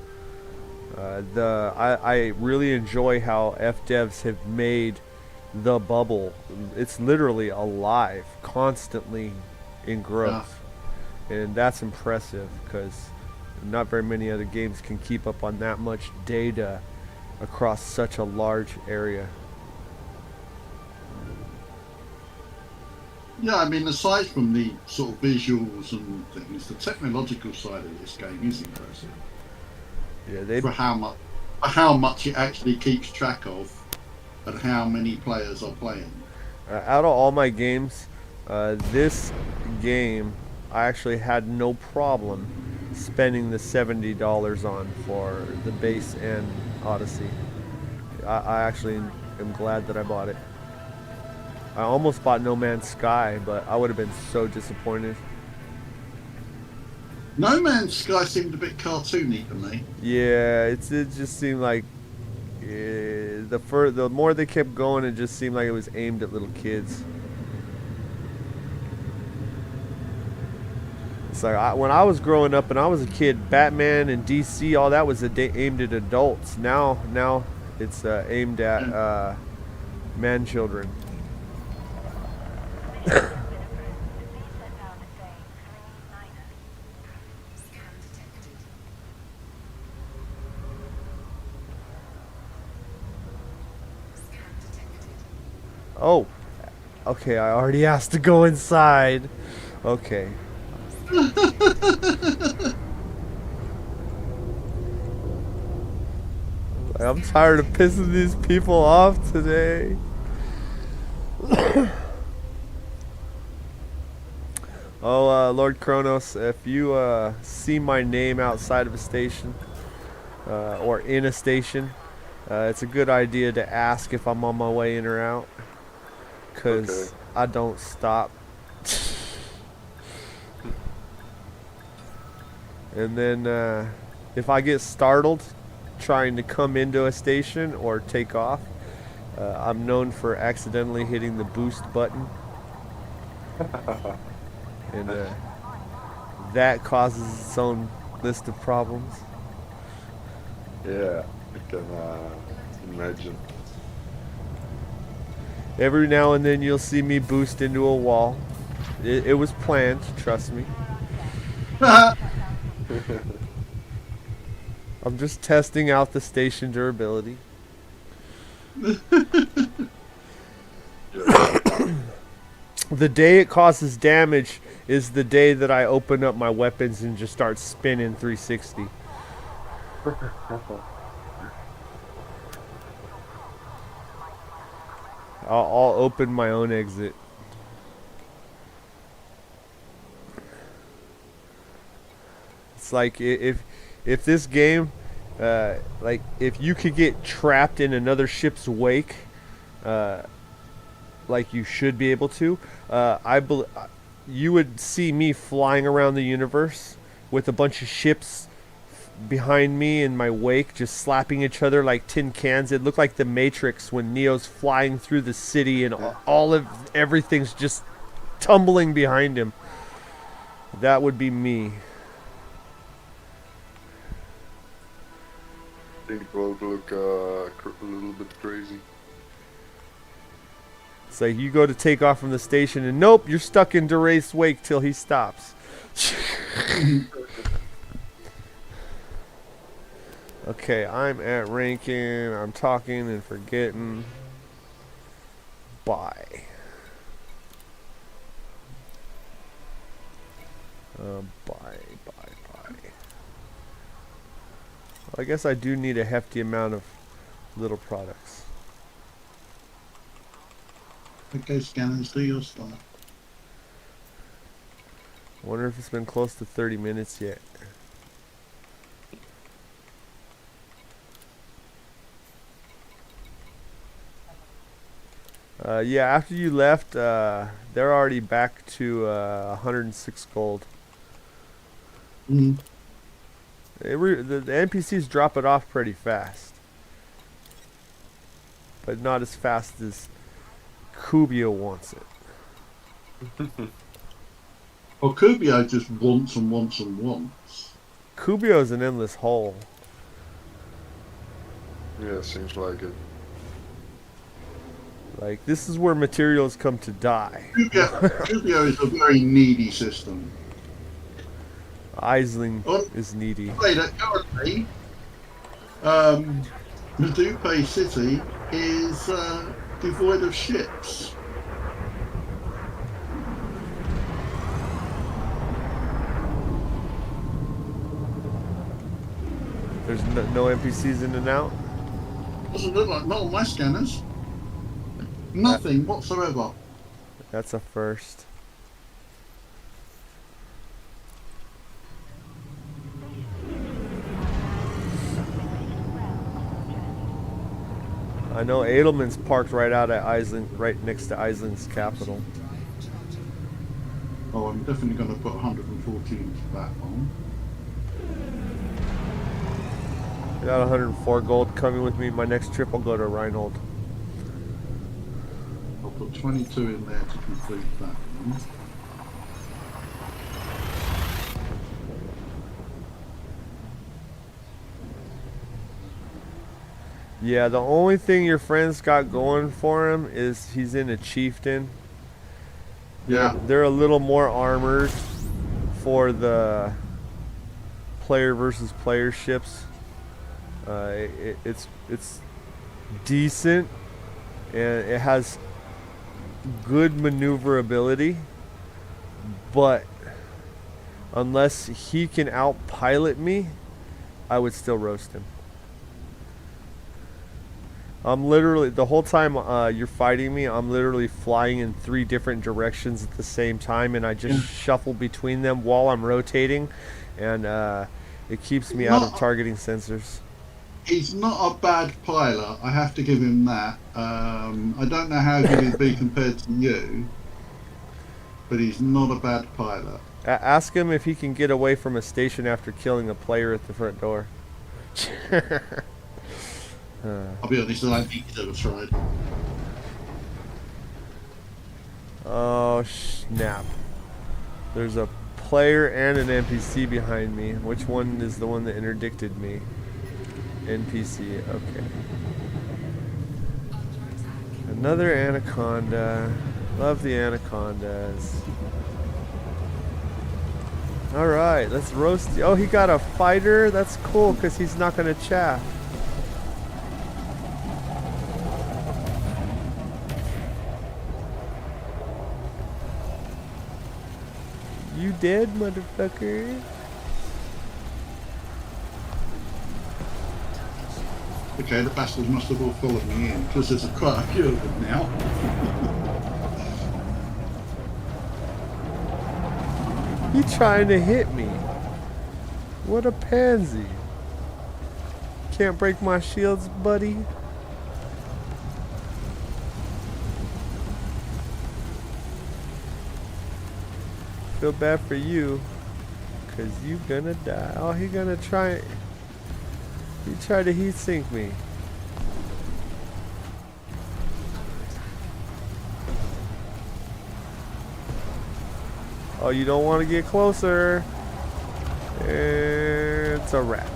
I really enjoy how FDevs have made the bubble. It's literally alive, constantly in growth. And that's impressive because not very many other games can keep up on that much data across such a large area. Yeah, I mean, aside from the sort of visuals and things, the technological side of this game is impressive. Yeah, for how much it actually keeps track of and how many players are playing. Out of all my games, this game I actually had no problem spending the $70 on for the base and Odyssey. I actually am glad that I bought it. I almost bought No Man's Sky, but I would have been so disappointed. No Man's Sky seemed a bit cartoony to me. Yeah, it just seemed like the more they kept going, it just seemed like it was aimed at little kids. It's like when I was growing up and I was a kid, Batman and DC, all that was aimed at adults. Now it's aimed at man children. Scan detected. Scan detected. Oh, okay. I already asked to go inside. Okay. I'm tired of pissing these people off today. Oh, Lord Kronos, if you see my name outside of a station or in a station, it's a good idea to ask if I'm on my way in or out, because Okay. I don't stop. And then if I get startled trying to come into a station or take off, I'm known for accidentally hitting the boost button. And that causes its own list of problems. Yeah, I can imagine. Every now and then you'll see me boost into a wall. It was planned, trust me. I'm just testing out the station durability. Yeah. The day it causes damage is the day that I open up my weapons and just start spinning 360. I'll open my own exit. It's like if this game, like if you could get trapped in another ship's wake, like you should be able to, you would see me flying around the universe with a bunch of ships behind me in my wake, just slapping each other like tin cans. It looked like the Matrix when Neo's flying through the city and all of everything's just tumbling behind him. That would be me. I think it will look a little bit crazy. It's like you go to take off from the station and nope, you're stuck in Durace's wake till he stops. Okay, I'm at ranking. I'm talking and forgetting. Bye. Bye. Well, I guess I do need a hefty amount of little products. Okay, scanners, do your stuff. I wonder if it's been close to 30 minutes yet. Yeah, after you left, they're already back to 106 gold. Mm. The NPCs drop it off pretty fast. But not as fast as Kubio wants it. Well, Kubio just wants and wants and wants. Kubio is an endless hole. Yeah, seems like it. Like, this is where materials come to die. Kubio is a very needy system. Aisling Oh. is needy. Say that currently, Madupe City is devoid of ships. There's no NPCs in and out. Doesn't look like, not on my scanners. Nothing whatsoever. That's a first. I know Edelman's parked right out at Island, right next to Island's capital. Oh, I'm definitely going to put 114 back on. I got 104 gold coming with me. My next trip I'll go to Reinhold. I'll put 22 in there to complete that one. Yeah, the only thing your friend's got going for him is he's in a chieftain. Yeah. They're a little more armored for the player versus player ships. It's decent and it has good maneuverability, but unless he can outpilot me, I would still roast him. I'm literally, the whole time you're fighting me, I'm literally flying in 3 different directions at the same time, and I just shuffle between them while I'm rotating, and it keeps me out of targeting sensors. He's not a bad pilot, I have to give him that. I don't know how good he'd be compared to you, but he's not a bad pilot. Ask him if he can get away from a station after killing a player at the front door. I'll be honest, I don't think he's ever tried. Oh snap. There's a player and an NPC behind me. Which one is the one that interdicted me? NPC, okay. Another anaconda. Love the anacondas. Alright, let's roast. Oh, he got a fighter? That's cool because he's not going to chaff. You dead, motherfucker? Okay, the bastards must have all followed me in, because there's quite a few of them now. He trying to hit me. What a pansy. Can't break my shields, buddy. Feel bad for you, cause you gonna die. Oh, he gonna try. He tried to heat sink me. Oh, you don't want to get closer. It's a wrap.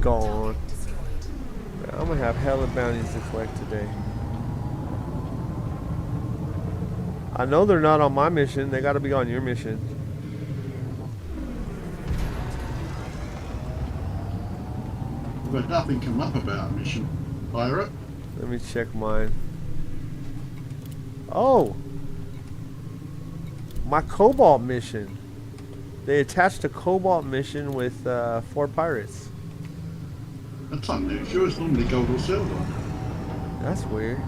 Gone. I'm gonna have hella bounties to collect today. I know they're not on my mission. They gotta be on your mission. But nothing come up about a mission. Pirate? Let me check mine. Oh! My Cobalt mission. They attached a Cobalt mission with 4 pirates. That's unusual. It's normally gold or silver. That's weird.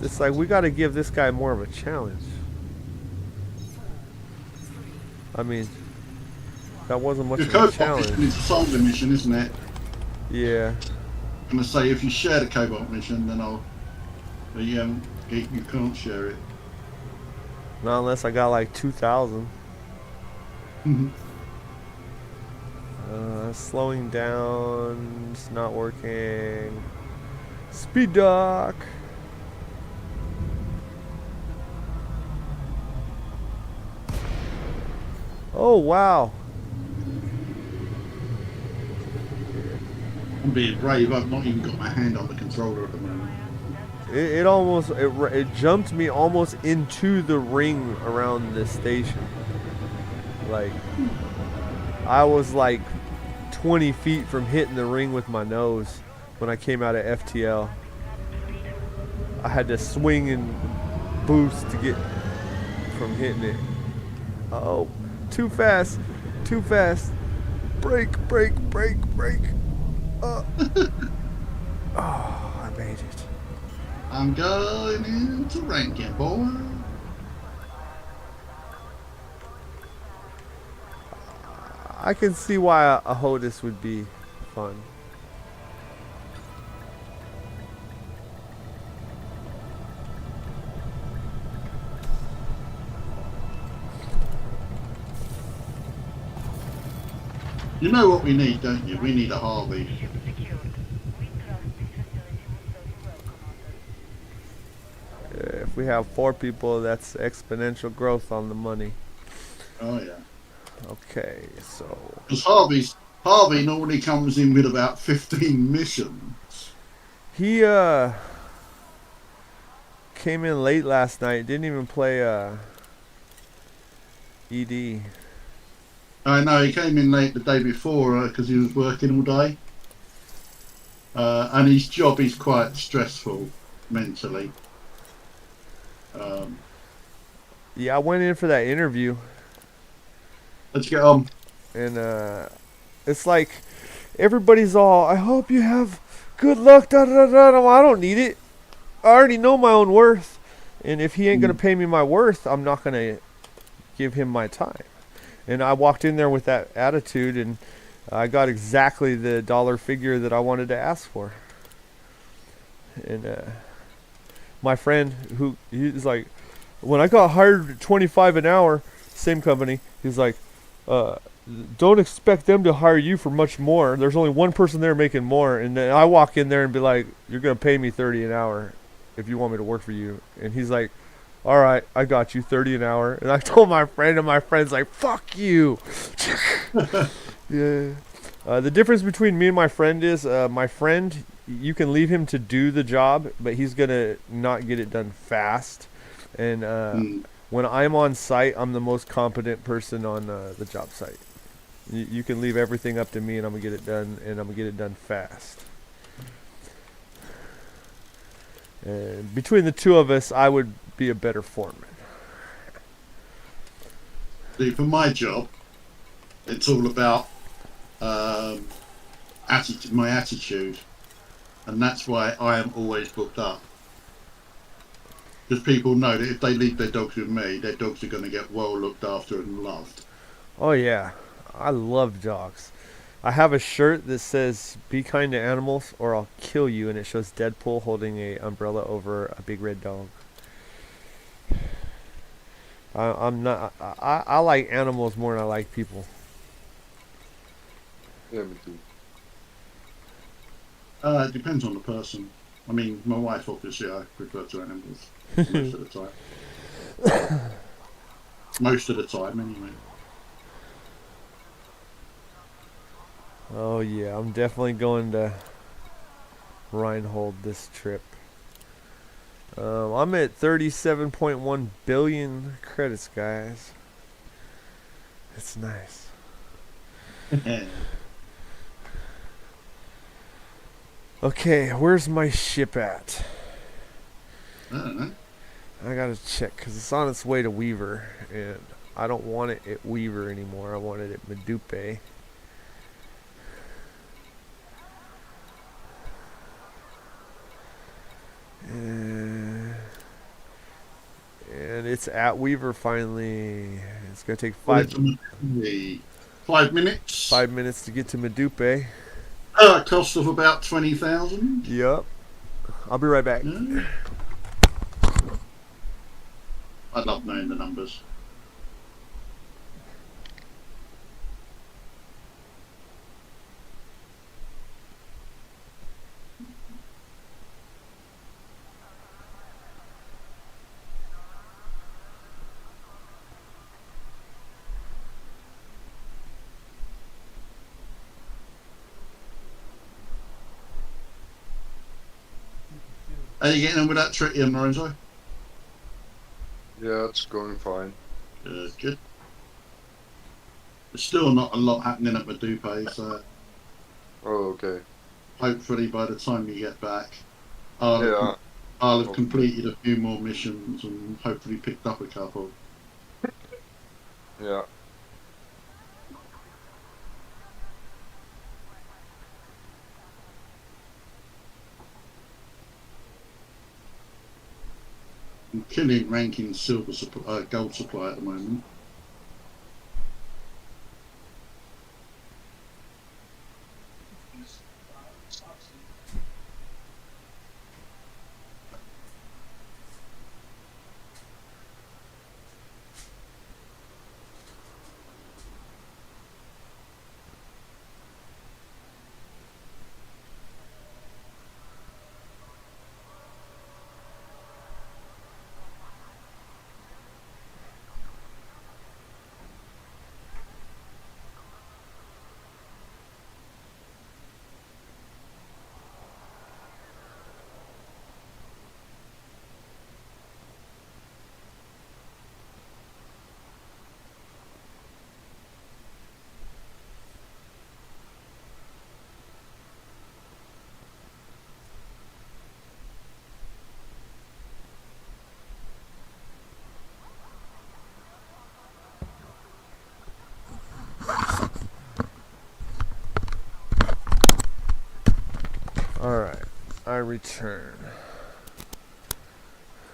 It's like we gotta give this guy more of a challenge. I mean, that wasn't much Your of a Cobalt challenge. mission is a soldier mission, isn't it? Yeah. I'm going to say if you share the Cobalt mission, then I'll... But you can't share it. Not unless I got like 2,000. Slowing down. It's not working. Speed dock. Oh wow. I'm being brave. I've not even got my hand on the controller at the moment. It almost it jumped me almost into the ring around the station. Like I was like 20 feet from hitting the ring with my nose when I came out of FTL. I had to swing and boost to get from hitting it. Oh, too fast, too fast. Break, break, break, break. Oh, I made it. I'm going into ranking, boy. I can see why a HOTUS would be fun. You know what we need, don't you? We need a Harvey. If we have 4 people, that's exponential growth on the money. Oh yeah. Okay, so Because Harvey normally comes in with about 15 missions. he came in late last night. Didn't even play ED. I know he came in late the day before because he was working all day, and his job is quite stressful mentally. Yeah, I went in for that interview, Let's get on. and it's like everybody's all, I hope you have good luck. Da, da, da, da. I don't need it. I already know my own worth, and if he ain't gonna pay me my worth, I'm not gonna give him my time. And I walked in there with that attitude, and I got exactly the dollar figure that I wanted to ask for. And my friend, he's like, when I got hired at 25 an hour, same company, he's like, don't expect them to hire you for much more. There's only one person there making more. And then I walk in there and be like, you're gonna pay me 30 an hour if you want me to work for you. And he's like, all right, I got you 30 an hour. And I told my friend, and my friend's like, fuck you. Yeah. The difference between me and my friend is my friend, you can leave him to do the job, but he's going to not get it done fast. And when I'm on site, I'm the most competent person on the job site. You can leave everything up to me, and I'm going to get it done, and I'm going to get it done fast. And between the two of us, I would be a better foreman. See, for my job, it's all about my attitude, and that's why I am always booked up. Because people know that if they leave their dogs with me, their dogs are going to get well looked after and loved. Oh yeah, I love dogs. I have a shirt that says "Be kind to animals, or I'll kill you," and it shows Deadpool holding a umbrella over a big red dog. I'm not. I like animals more than I like people. Yeah, me too. It depends on the person. I mean, my wife, obviously, I prefer to animals most of the time. Most of the time, anyway. Oh yeah, I'm definitely going to Reinhold this trip. I'm at 37.1 billion credits, guys. It's nice. Okay, where's my ship at? I don't know. I gotta check because it's on its way to Weaver, and I don't want it at Weaver anymore. I want it at Medupe. And it's at Weaver finally. It's gonna take 5 minutes. 5 minutes to get to Medupe. Cost of about 20,000. Yep. I'll be right back. Yeah. I love knowing the numbers. Are you getting on with that trick, Ian Lorenzo? Yeah, it's going fine. Good. There's still not a lot happening at Medupe, so Oh, okay. hopefully by the time you get back, Yeah. I'll have completed a few more missions and hopefully picked up a couple. Yeah. I'm killing ranking silver supply, gold supply at the moment. I return.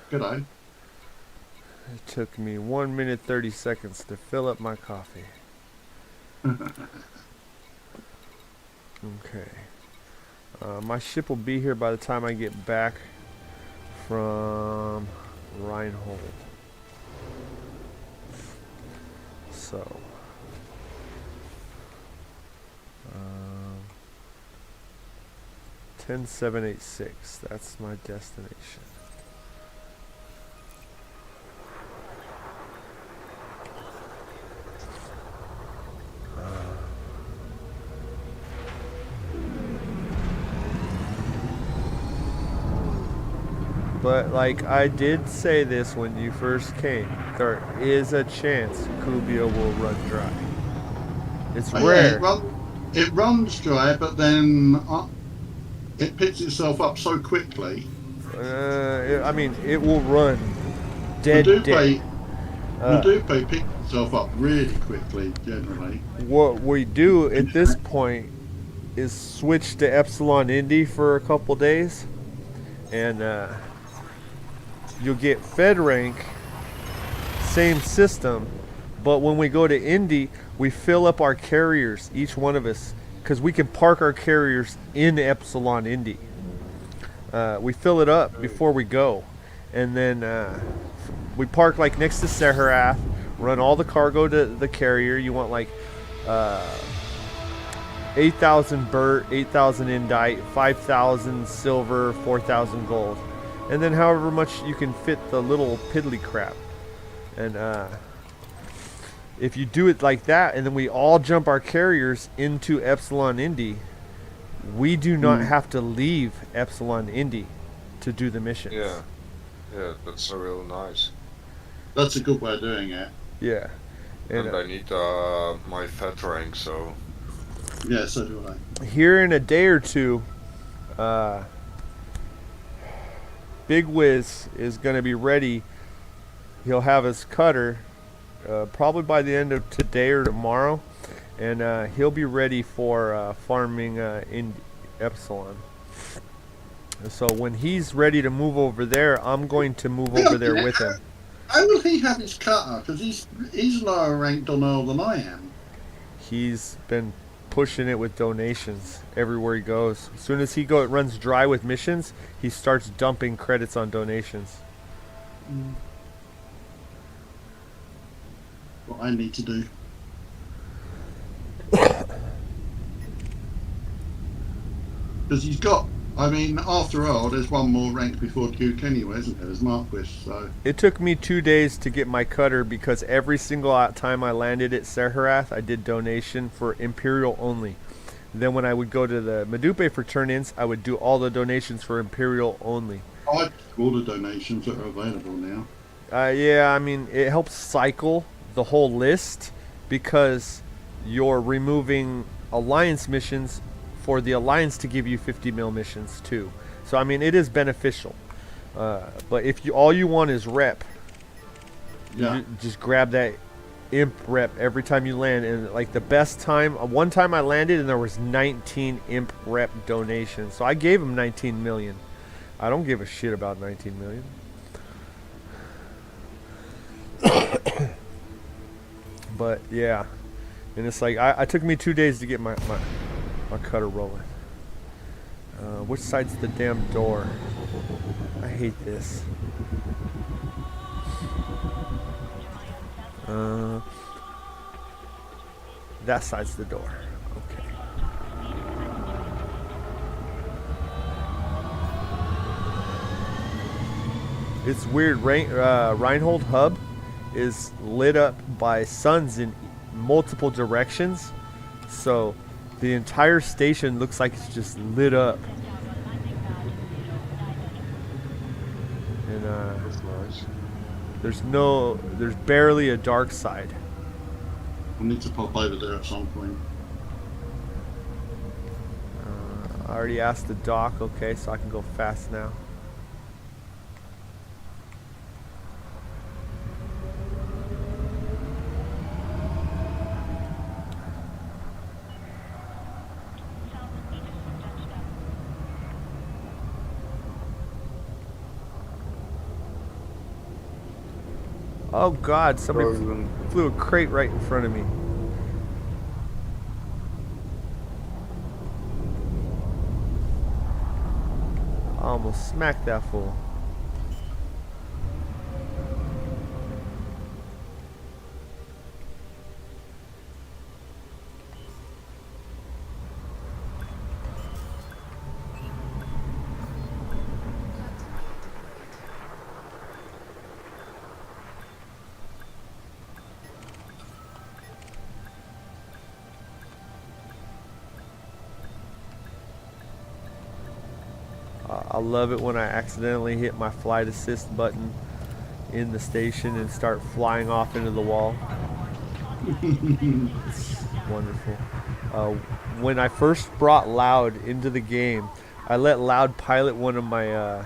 G'day. It took me 1 minute 30 seconds to fill up my coffee. Okay. My ship will be here by the time I get back from Reinhold. So, 10786. That's my destination. But like I did say this when you first came, there is a chance Kubia will run dry. It's Oh, rare. yeah, it runs dry, but then it picks itself up so quickly. I mean, it will run dead. Medupe picks itself up really quickly, generally. What we do at this point is switch to Epsilon Indy for a couple days, and you'll get Fed rank, same system, but when we go to Indy, we fill up our carriers, each one of us, because we can park our carriers in Epsilon Indy. We fill it up before we go, and then we park like next to Seharath, run all the cargo to the carrier. You want like 8,000 Burt, 8,000 Indite, 5,000 silver, 4,000 gold. And then however much you can fit the little piddly crap. And if you do it like that, and then we all jump our carriers into Epsilon Indy, we do not have to leave Epsilon Indy to do the missions. Yeah, yeah, that's real nice. That's a good way of doing it. Yeah. And I need my Fed rank, so... Yeah, so do I. Here in a day or two, Big Wiz is going to be ready. He'll have his cutter probably by the end of today or tomorrow, and he'll be ready for farming in Epsilon. So when he's ready to move over there, I'm going to move over there with him. How will he have his cutter? Because he's lower ranked on oil than I am. He's been pushing it with donations everywhere he goes. As soon as he runs dry with missions, he starts dumping credits on donations. What I need to do. Because he's got, I mean, after all, there's one more rank before Duke anyway, isn't there? There's Marquis, so... It took me 2 days to get my cutter because every single time I landed at Seharath, I did donation for Imperial only. Then when I would go to the Medupe for turn-ins, I would do all the donations for Imperial only. I like all the donations that are available now. Yeah, I mean, it helps cycle the whole list because you're removing Alliance missions for the Alliance to give you 50 mil missions too. So I mean, it is beneficial. But if all you want is rep, you just grab that imp rep every time you land. And like the best time, one time I landed and there was 19 imp rep donations. So I gave him 19 million. I don't give a shit about 19 million. But yeah, and it's like it took me 2 days to get my cutter rolling. Which side's the damn door? I hate this. That side's the door. Okay. It's weird. Reinhold Hub is lit up by suns in multiple directions, so the entire station looks like it's just lit up. And That's nice. there's barely a dark side. I need to pop over there at some point. I already asked the dock, okay, so I can go fast now. Oh God! Somebody Frozen. flew a crate right in front of me. I almost smacked that fool. Contact deployed. I love it when I accidentally hit my flight assist button in the station and start flying off into the wall. It's wonderful. When I first brought Loud into the game, I let Loud pilot one of my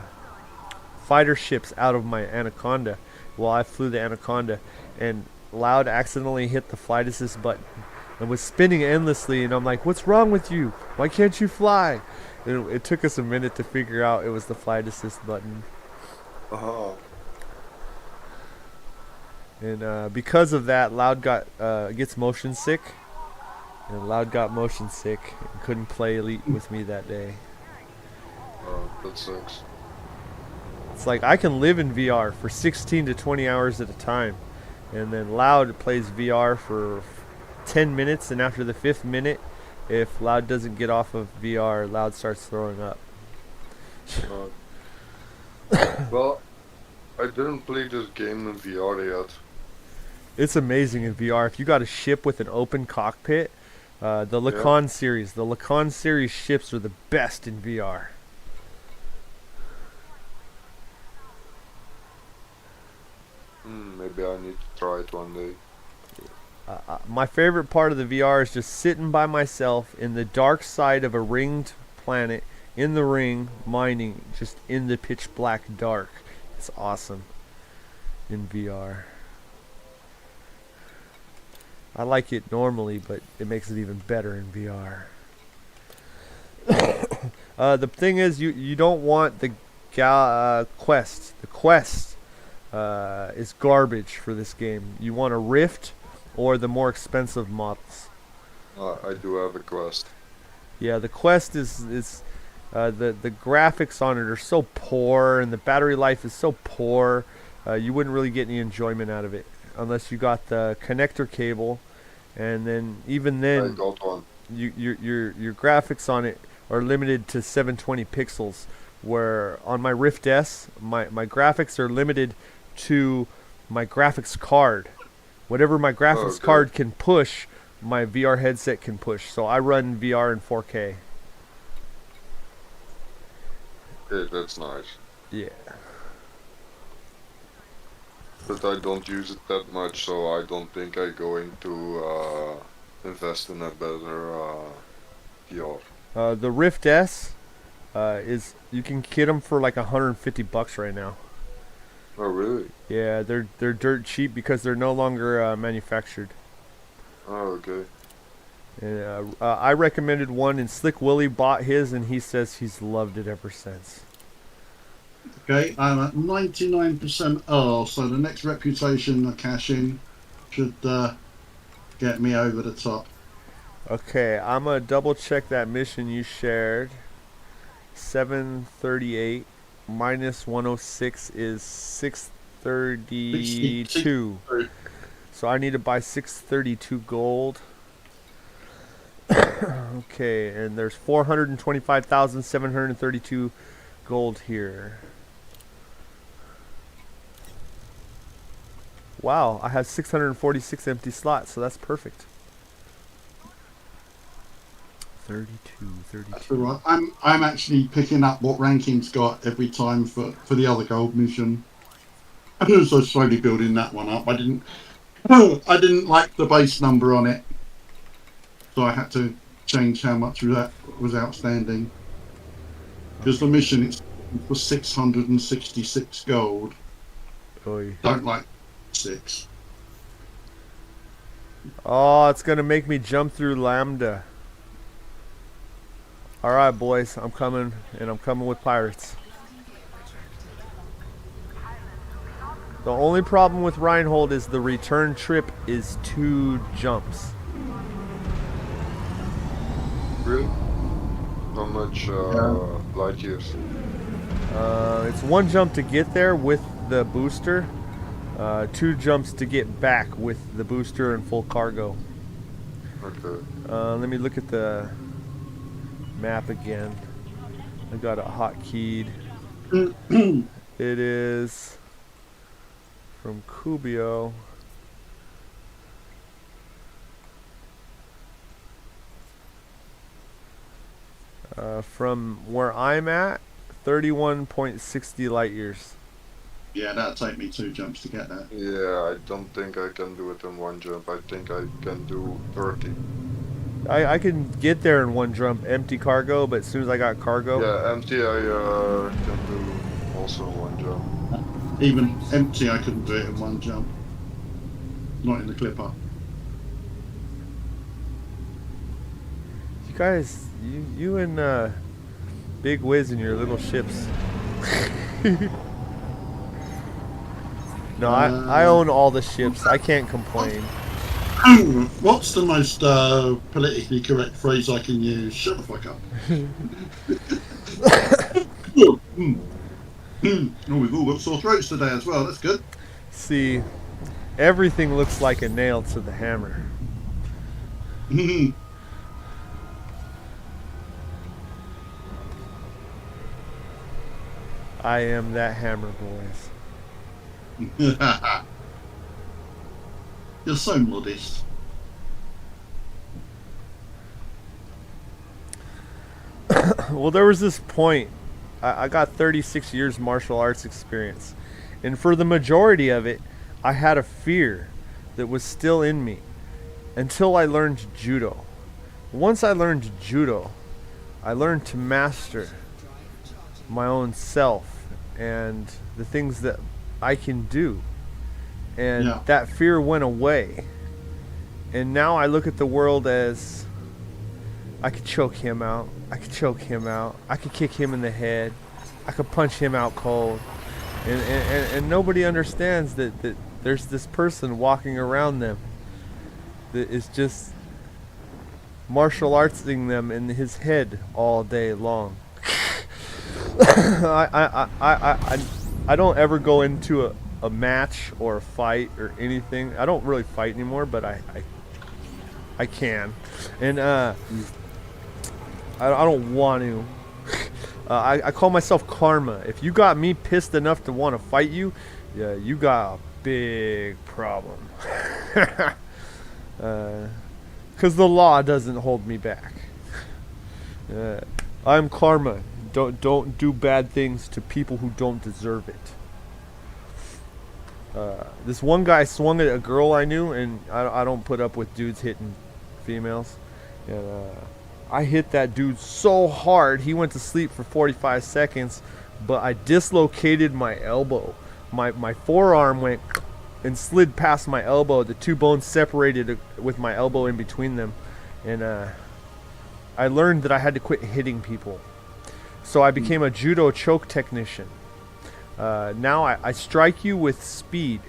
fighter ships out of my Anaconda while I flew the Anaconda, and Loud accidentally hit the flight assist button and was spinning endlessly, and I'm like, what's wrong with you? Why can't you fly? And it took us a minute to figure out it was the flight assist button. And because of that, Loud gets motion sick, and Loud got motion sick and couldn't play Elite with me that day. That sucks. It's like I can live in VR for 16 to 20 hours at a time, and then Loud plays VR for 10 minutes, and after the 5th minute, if Loud doesn't get off of VR, Loud starts throwing up. Well, I didn't play this game in VR yet. It's amazing in VR. If you got a ship with an open cockpit, the Lacan series, the Lacan series ships are the best in VR. Maybe I need to try it one day. My favorite part of the VR is just sitting by myself in the dark side of a ringed planet, in the ring, mining, just in the pitch black dark. It's awesome in VR. I like it normally, but it makes it even better in VR. The thing is, you don't want the quest. The quest is garbage for this game. You want a Rift or the more expensive models. I do have a quest. Yeah, the quest is the graphics on it are so poor, and the battery life is so poor. You wouldn't really get any enjoyment out of it unless you got the connector cable, and then even then, I got one. your graphics on it are limited to 720 pixels. Where on my Rift S, my graphics are limited to my graphics card. Whatever my graphics card can push, my VR headset can push. So I run VR in 4K. Okay, that's nice. Yeah. But I don't use it that much, so I don't think I'm going to invest in a better VR. The Rift S is, you can get them for like $150 right now. Oh, really? Yeah, they're dirt cheap because they're no longer manufactured. Oh, okay. And I recommended one, and Slick Willie bought his, and he says he's loved it ever since. Okay, I'm at 99% R, so the next reputation I cash in should get me over the top. Okay, I'm gonna double check that mission you shared. 738 minus 106 is 632. So I need to buy 632 gold. Okay, and there's 425,732 gold here. Wow, I have 646 empty slots, so that's perfect. 32. That's all right. I'm actually picking up what ranking's got every time for the other gold mission. I'm also slowly building that one up. I didn't like the base number on it, so I had to change how much that was outstanding. Because the mission it's for 666 gold. Oy. Don't like 6. Oh, it's gonna make me jump through Lambda. Alright, boys, I'm coming, and I'm coming with pirates. The only problem with Reinhold is the return trip is 2 jumps. Really? Not much light years. It's 1 jump to get there with the booster, 2 jumps to get back with the booster and full cargo. Okay. Let me look at the map again. I got it hotkeyed. It is from Kubio. From where I'm at, 31.60 light years. Yeah, that'll take me 2 jumps to get there. Yeah, I don't think I can do it in 1 jump. I think I can do 30. I can get there in 1 jump, empty cargo, but as soon as I got cargo, Yeah, empty I can do also 1 jump. Even empty, I couldn't do it in 1 jump. Not in the clipper. you guys, you and Big Wiz in your little ships. No, I own all the ships. I can't complain. What's the most politically correct phrase I can use? Shut the fuck up. Oh, we've all got sore throats today as well. That's good. See, everything looks like a nail to the hammer. I am that hammer, boys. You're so modest. Well, there was this point. I got 36 years martial arts experience. And for the majority of it, I had a fear that was still in me until I learned judo. Once I learned judo, I learned to master my own self and the things that I can do. And that fear went away. And now I look at the world as I could choke him out. I could choke him out. I could kick him in the head. I could punch him out cold. And nobody understands that there's this person walking around them that is just martial artsing them in his head all day long. I don't ever go into a match or a fight or anything. I don't really fight anymore, but I can. And I don't want to. I call myself karma. If you got me pissed enough to want to fight you, yeah, you got a big problem. Because the law doesn't hold me back. I'm karma. Don't do bad things to people who don't deserve it. This one guy swung at a girl I knew, and I don't put up with dudes hitting females. And I hit that dude so hard, he went to sleep for 45 seconds, but I dislocated my elbow. My forearm went and slid past my elbow. The 2 bones separated with my elbow in between them. And I learned that I had to quit hitting people. So I became a judo choke technician. Now I strike you with speed.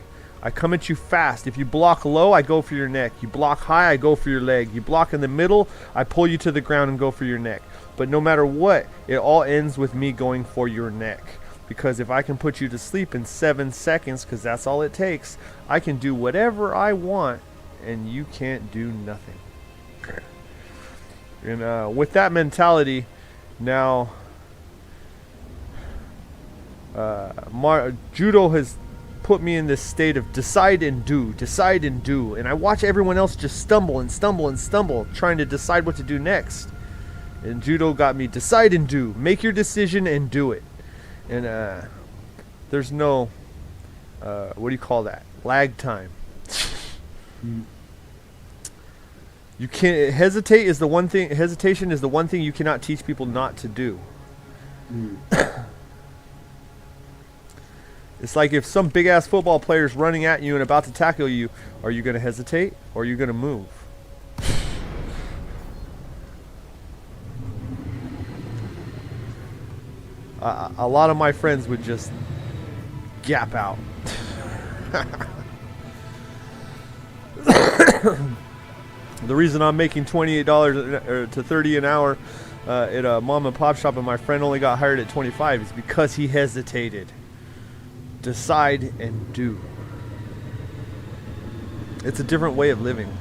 I come at you fast. If you block low, I go for your neck. You block high, I go for your leg. You block in the middle, I pull you to the ground and go for your neck. But no matter what, it all ends with me going for your neck. Because if I can put you to sleep in 7 seconds, because that's all it takes, I can do whatever I want, and you can't do nothing. And with that mentality, now judo has put me in this state of decide and do, and I watch everyone else just stumble and stumble and stumble trying to decide what to do next. And judo got me decide and do, make your decision and do it. And there's no what do you call that, lag time. You can't hesitate is the one thing. Hesitation is the one thing you cannot teach people not to do. It's like if some big ass football player is running at you and about to tackle you, are you going to hesitate or are you going to move? A lot of my friends would just gap out. The reason I'm making $28 to $30 an hour at a mom and pop shop and my friend only got hired at 25 is because he hesitated. Decide and do. It's a different way of living.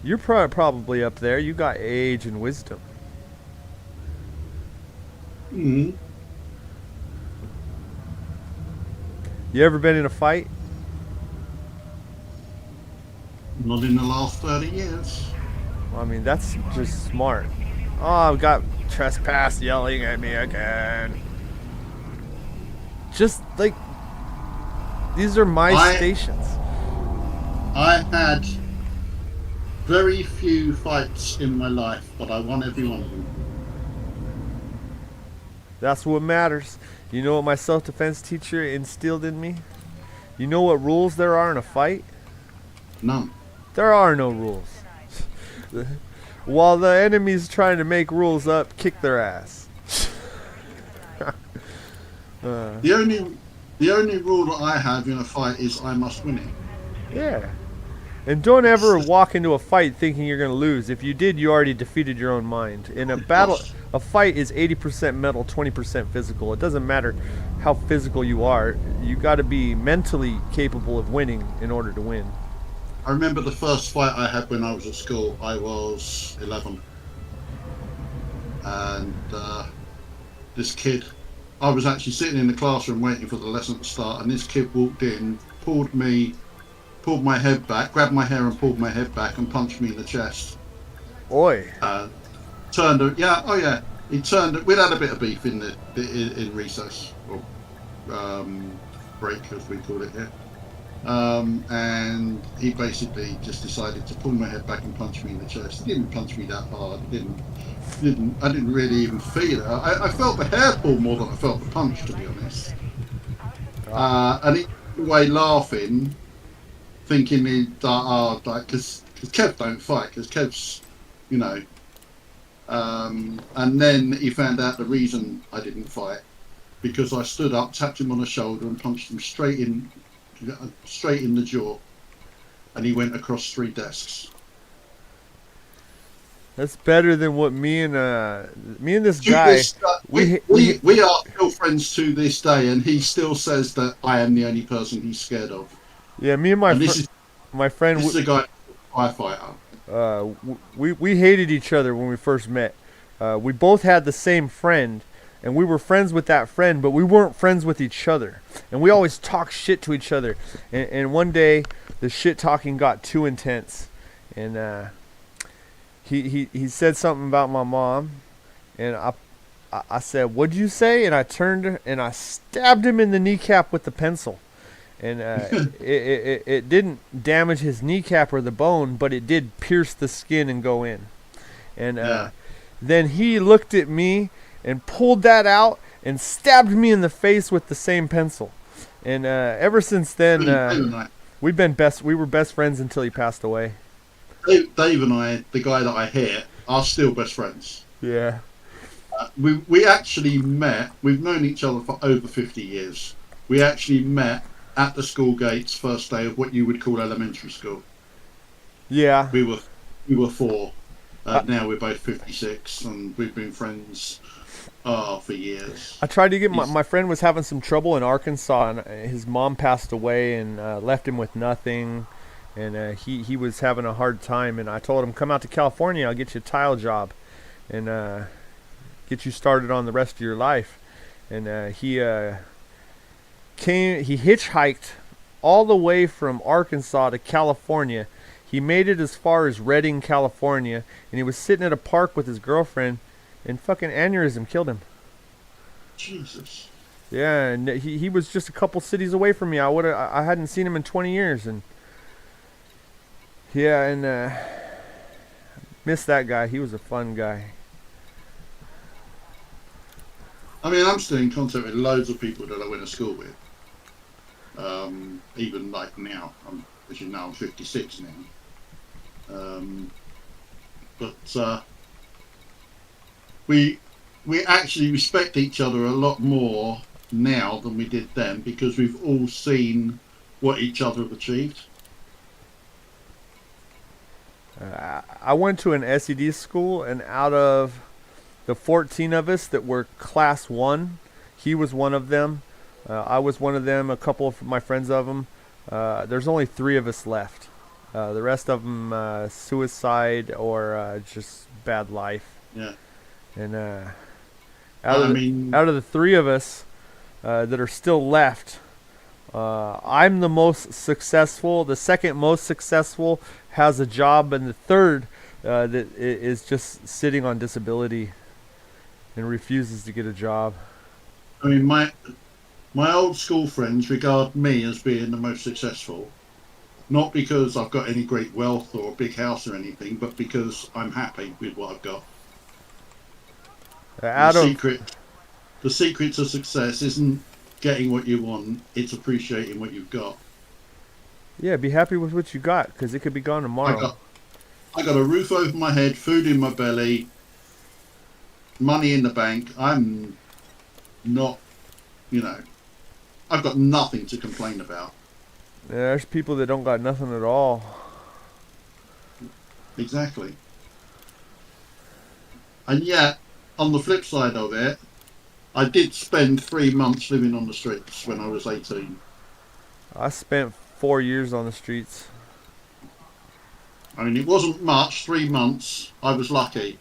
You're probably up there. You got age and wisdom. Mm-hmm. You ever been in a fight? Not in the last 30 years. I mean, that's just smart. Oh, I've got trespass yelling at me again. Just like, these are my stations. I had very few fights in my life, but I won every one of them. That's what matters. You know what my self-defense teacher instilled in me? You know what rules there are in a fight? None. There are no rules. While the enemy's trying to make rules up, kick their ass. The only rule that I have in a fight is I must win it. Yeah. And don't ever walk into a fight thinking you're going to lose. If you did, you already defeated your own mind. In a battle, a fight is 80% mental, 20% physical. It doesn't matter how physical you are. You got to be mentally capable of winning in order to win. I remember the first fight I had when I was at school. I was 11. And this kid, I was actually sitting in the classroom waiting for the lesson to start, and this kid walked in, pulled my head back, grabbed my hair and pulled my head back and punched me in the chest. Oi. He turned. We'd had a bit of beef in recess, or break as we call it here. And he basically just decided to pull my head back and punch me in the chest. He didn't punch me that hard. I didn't really even feel it. I felt the hair pull more than I felt the punch, to be honest. And he went away laughing, thinking because Kev don't fight, because Kev's, and then he found out the reason I didn't fight, because I stood up, tapped him on the shoulder and punched him straight in the jaw, and he went across 3 desks. That's better than what me and this guy. We are still friends to this day, and he still says that I am the only person he's scared of. Yeah, me and my friend. This is a guy, firefighter. We hated each other when we first met. We both had the same friend, and we were friends with that friend, but we weren't friends with each other. And we always talked shit to each other. And one day, the shit talking got too intense, and he said something about my mom, and I said, "What'd you say?" And I turned and I stabbed him in the kneecap with the pencil. And it didn't damage his kneecap or the bone, but it did pierce the skin and go in. And then he looked at me and pulled that out and stabbed me in the face with the same pencil. And ever since then, we were best friends until he passed away. Dave and I, the guy that I hit, are still best friends. Yeah. We actually met. We've known each other for over 50 years. We actually met at the school gates, first day of what you would call elementary school. Yeah. We were 4. Now we're both 56, and we've been friends for years. I tried to get my friend was having some trouble in Arkansas, and his mom passed away and left him with nothing, and he was having a hard time. And I told him, come out to California, I'll get you a tile job, and get you started on the rest of your life. And he hitchhiked all the way from Arkansas to California. He made it as far as Redding, California, and he was sitting at a park with his girlfriend, and fucking aneurysm killed him. Jesus. Yeah, and he was just a couple cities away from me. I hadn't seen him in 20 years, and yeah, and miss that guy. He was a fun guy. I mean, I'm still in contact with loads of people that I went to school with. Even like now, as you know, I'm 56 now. But we we actually respect each other a lot more now than we did then, because we've all seen what each other have achieved. I went to an SED school, and out of the 14 of us that were class 1, he was one of them. I was one of them, a couple of my friends of them. There's only 3 of us left. The rest of them suicide or just bad life. Yeah. And out I mean, of the 3 of us that are still left, I'm the most successful. The second most successful has a job, and the third that is just sitting on disability and refuses to get a job. I mean, my old school friends regard me as being the most successful, not because I've got any great wealth or a big house or anything, but because I'm happy with what I've got. The secret to success isn't getting what you want; it's appreciating what you've got. Yeah, be happy with what you got, because it could be gone tomorrow. I got a roof over my head, food in my belly, money in the bank. I'm not, I've got nothing to complain about. Yeah, there's people that don't got nothing at all. Exactly. And yet, on the flip side of it, I did spend 3 months living on the streets when I was 18. I spent 4 years on the streets. I mean, it wasn't much, 3 months. I was lucky.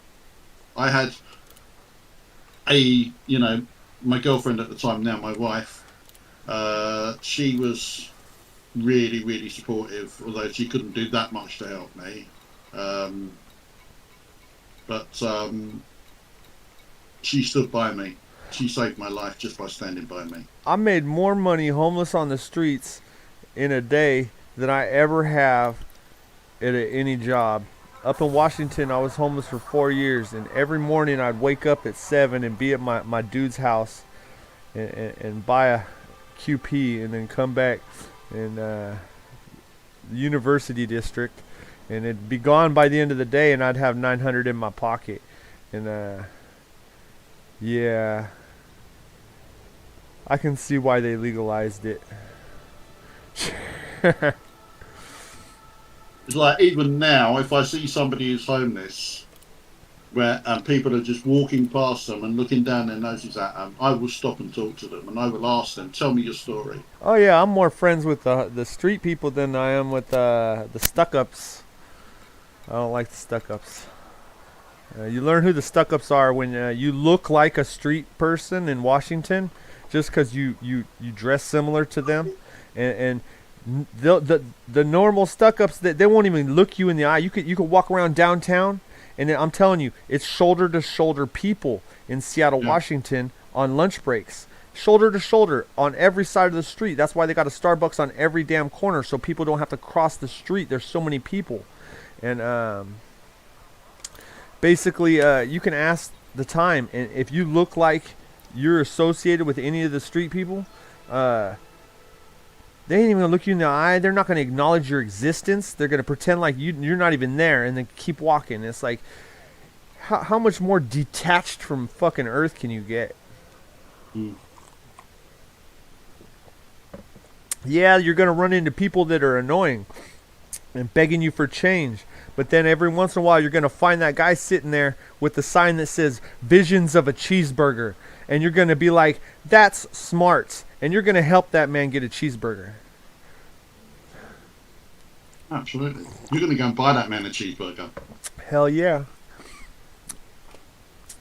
I had my girlfriend at the time, now my wife, she was really, really supportive, although she couldn't do that much to help me. But she stood by me. She saved my life just by standing by me. I made more money homeless on the streets in a day than I ever have at any job. Up in Washington, I was homeless for 4 years, and every morning I'd wake up at 7 and be at my dude's house and buy a QP, and then come back in the University District, and it'd be gone by the end of the day, and I'd have 900 in my pocket. And yeah, I can see why they legalized it. It's like, even now, if I see somebody who's homeless, and people are just walking past them and looking down their noses at them, I will stop and talk to them, and I will ask them, tell me your story. Oh yeah, I'm more friends with the street people than I am with the stuck-ups. I don't like the stuck-ups. You learn who the stuck-ups are when you look like a street person in Washington, just because you dress similar to them, and the normal stuck-ups, they won't even look you in the eye. You could walk around downtown, and I'm telling you, it's shoulder to shoulder people in Seattle, Washington on lunch breaks. Shoulder to shoulder on every side of the street. That's why they got a Starbucks on every damn corner, so people don't have to cross the street. There's so many people. And basically, you can ask the time, and if you look like you're associated with any of the street people, they ain't even gonna look you in the eye. They're not gonna acknowledge your existence. They're gonna pretend like you're not even there, and then keep walking. It's like, how much more detached from fucking Earth can you get? Yeah, you're gonna run into people that are annoying and begging you for change, but then every once in a while you're gonna find that guy sitting there with the sign that says "Visions of a Cheeseburger," and you're gonna be like, "That's smart." And you're going to help that man get a cheeseburger. Absolutely. You're going to go and buy that man a cheeseburger. Hell yeah.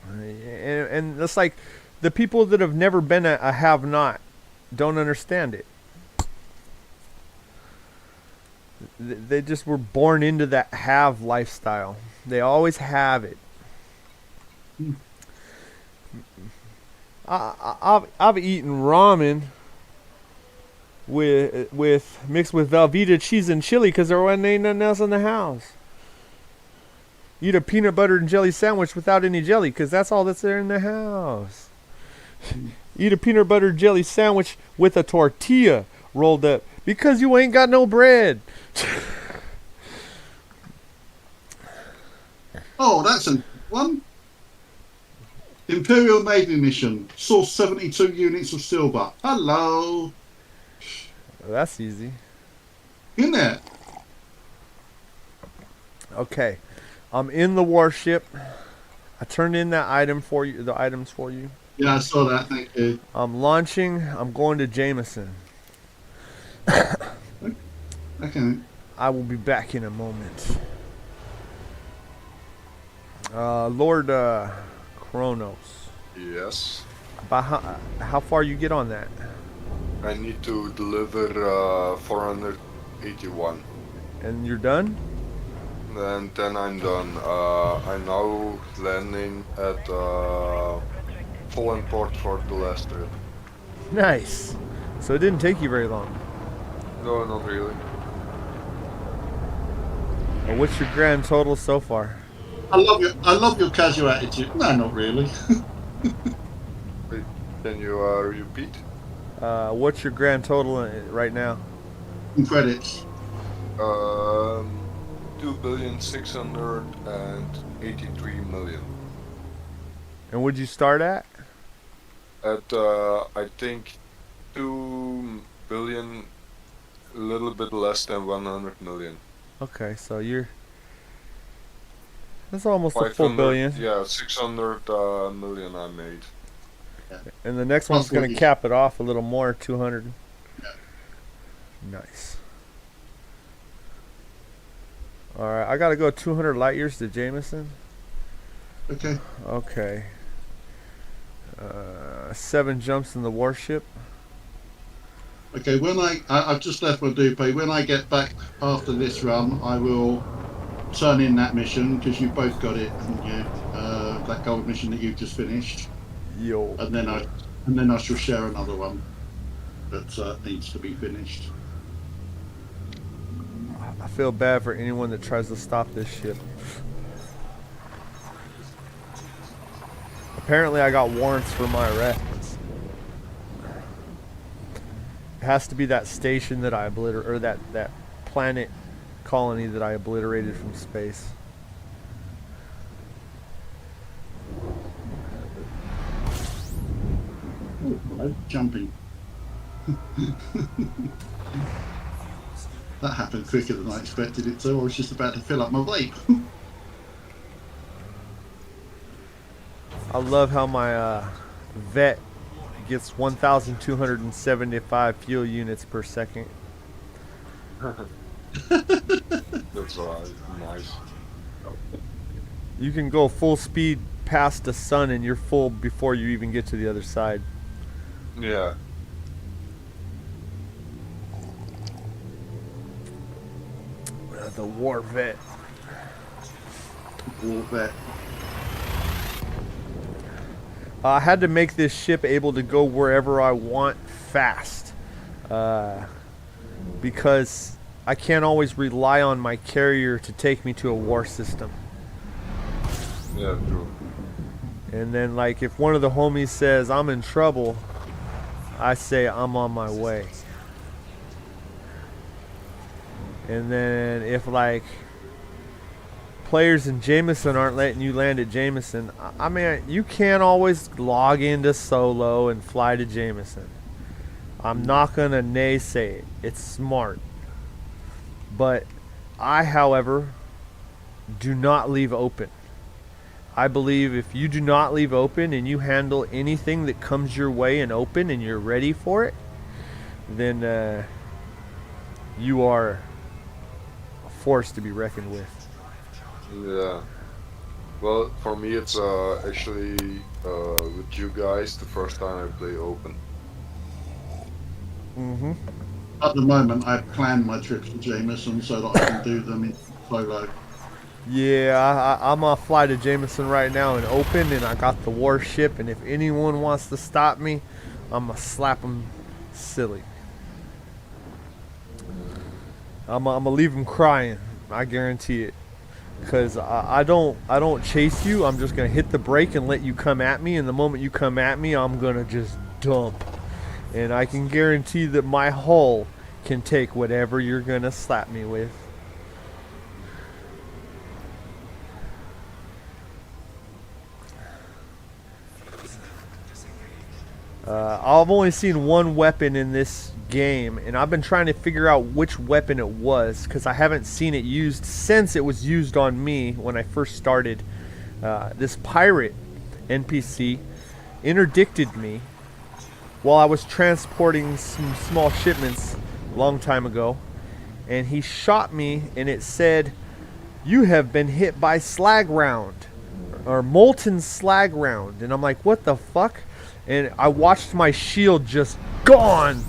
And it's like the people that have never been a have-not don't understand it. They just were born into that have lifestyle. They always have it. I've eaten ramen with mixed with Velveeta cheese and chili because there wasn't nothing else in the house. Eat a peanut butter and jelly sandwich without any jelly because that's all that's there in the house. Eat a peanut butter and jelly sandwich with a tortilla rolled up because you ain't got no bread. Oh, that's a one. Imperial Navy mission. Source 72 units of silver. Hello. That's easy. In there. Okay. I'm in the warship. I turned in that item for you, the items for you. Yeah, I saw that. Thank you. I'm launching. I'm going to Jameson. Okay. I will be back in a moment. Lord Kronos. Yes. By how far you get on that? I need to deliver 481. And you're done? And then I'm done. I'm now landing at full port for the last trip. Nice. So it didn't take you very long. No, not really. What's your grand total so far? I love your casual attitude. No, not really. Wait, can you repeat? What's your grand total right now? In credits. 2,683,000,000. And would you start at? At I think 2 billion, a little bit less than 100 million. Okay, so that's almost a full 500, billion. yeah, 600 million I made. And the next Plus one's going to 40. cap it off a little more, 200. Yeah. Nice. All right, I got to go 200 light years to Jameson. Okay. Okay. 7 jumps in the warship. Okay, when I've just left my dupe. When I get back after this run, I will turn in that mission because you both got it, haven't you? That gold mission that you've just finished, Yo. and then I shall share another one that needs to be finished. I feel bad for anyone that tries to stop this ship. Apparently I got warrants for my arrests. It has to be that station that I obliterated, or that planet colony that I obliterated from space. Oh, hello, jumping. That happened quicker than I expected it to. I was just about to fill up my vape. I love how my vet gets 1,275 fuel units per second. That's nice. You can go full speed past the sun and you're full before you even get to the other side. Yeah. The war vet. War vet. I had to make this ship able to go wherever I want fast. Because I can't always rely on my carrier to take me to a war system. Yeah, true. And then, like, if one of the homies says I'm in trouble, I say I'm on my way. And then if, like, players in Jameson aren't letting you land at Jameson, I mean, you can't always log into solo and fly to Jameson. I'm not going to naysay it. It's smart. But I, however, do not leave open. I believe if you do not leave open and you handle anything that comes your way and open and you're ready for it, then you are a force to be reckoned with. Yeah. Well, for me, it's actually with you guys the first time I play open. Mm-hmm. At the moment, I've planned my trips to Jameson so that I can do them in solo. Yeah, I'm gonna fly to Jameson right now and open, and I got the warship, and if anyone wants to stop me, I'm gonna slap them silly. I'm gonna leave them crying. I guarantee it. Cause I don't chase you. I'm just gonna hit the brake and let you come at me, and the moment you come at me, I'm gonna just dump. And I can guarantee that my hull can take whatever you're gonna slap me with. I've only seen one weapon in this game, and I've been trying to figure out which weapon it was because I haven't seen it used since it was used on me when I first started. This pirate NPC interdicted me while I was transporting some small shipments a long time ago, and he shot me, and it said, "You have been hit by slag round," or molten slag round, and I'm like, what the fuck? And I watched my shield just gone,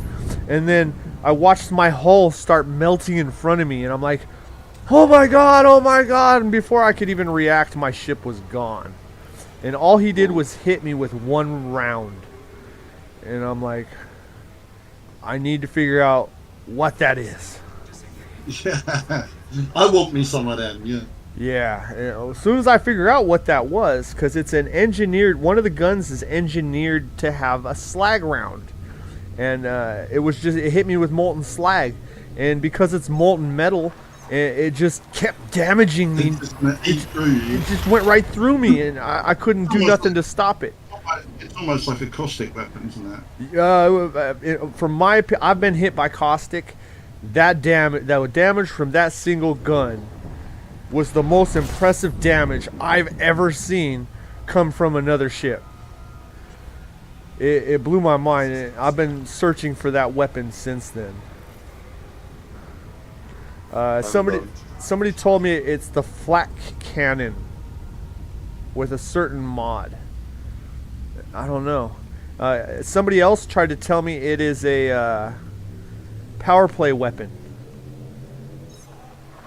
and then I watched my hull start melting in front of me, and I'm like, oh my god, and before I could even react, my ship was gone. And all he did was hit me with one round. And I'm like, I need to figure out what that is. Yeah, I want me some of them. Yeah. Yeah, as soon as I figure out what that was, because it's an engineered, one of the guns is engineered to have a slag round. And it hit me with molten slag. And because it's molten metal, it just kept damaging me. It just went right through me, and I couldn't do nothing to stop it. It's almost like a caustic weapon, isn't it? From my opinion, I've been hit by caustic. That damage from that single gun was the most impressive damage I've ever seen come from another ship. It blew my mind, and I've been searching for that weapon since then. Somebody told me it's the flak cannon with a certain mod. I don't know. Somebody else tried to tell me it is a power play weapon,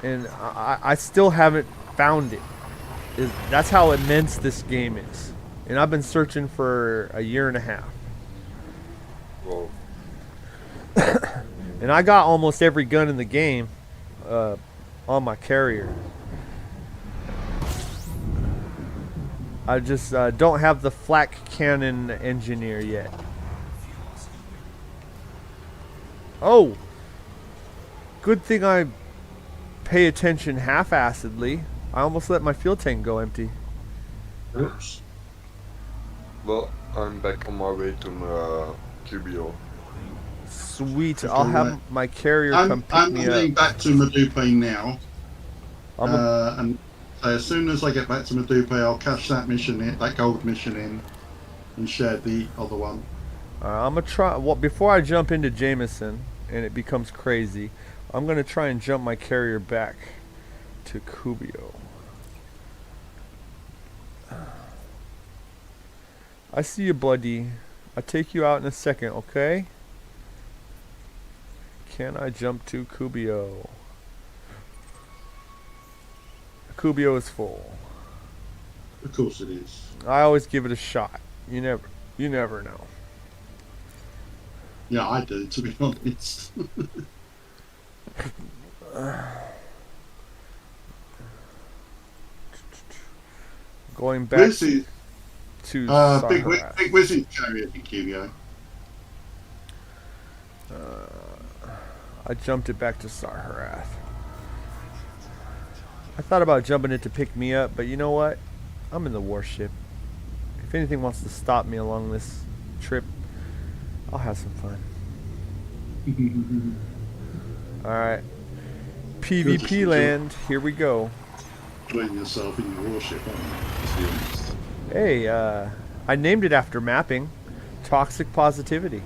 and I still haven't found it. That's how immense this game is, and I've been searching for a year and a half. Whoa. And I got almost every gun in the game on my carrier. I just don't have the flak cannon engineer yet. Oh! Good thing I pay attention half-assedly. I almost let my fuel tank go empty. Oops. Well, I'm back on my way to QBO. Sweet, I'll have my carrier come pick I'm me heading up. back to Madupe now. And as soon as I get back to Madupe, I'll cash that mission in, that gold mission in, and share the other one. I'm gonna try. Well, before I jump into Jameson and it becomes crazy, I'm gonna try and jump my carrier back to Kubio. I see you, bloody. I'll take you out in a second, okay? Can I jump to Kubio? Kubio is full. Of course it is. I always give it a shot. You never know. Yeah, I do, to be honest. Going back This is to Big Sahara. Wizard chariot in QBO. I jumped it back to Sarharath. I thought about jumping it to pick me up, but you know what? I'm in the warship. If anything wants to stop me along this trip, I'll have some fun. Alright. PvP land, here we go. Putting yourself in your warship, aren't you? Let's be honest. Hey, I named it after mapping. Toxic positivity.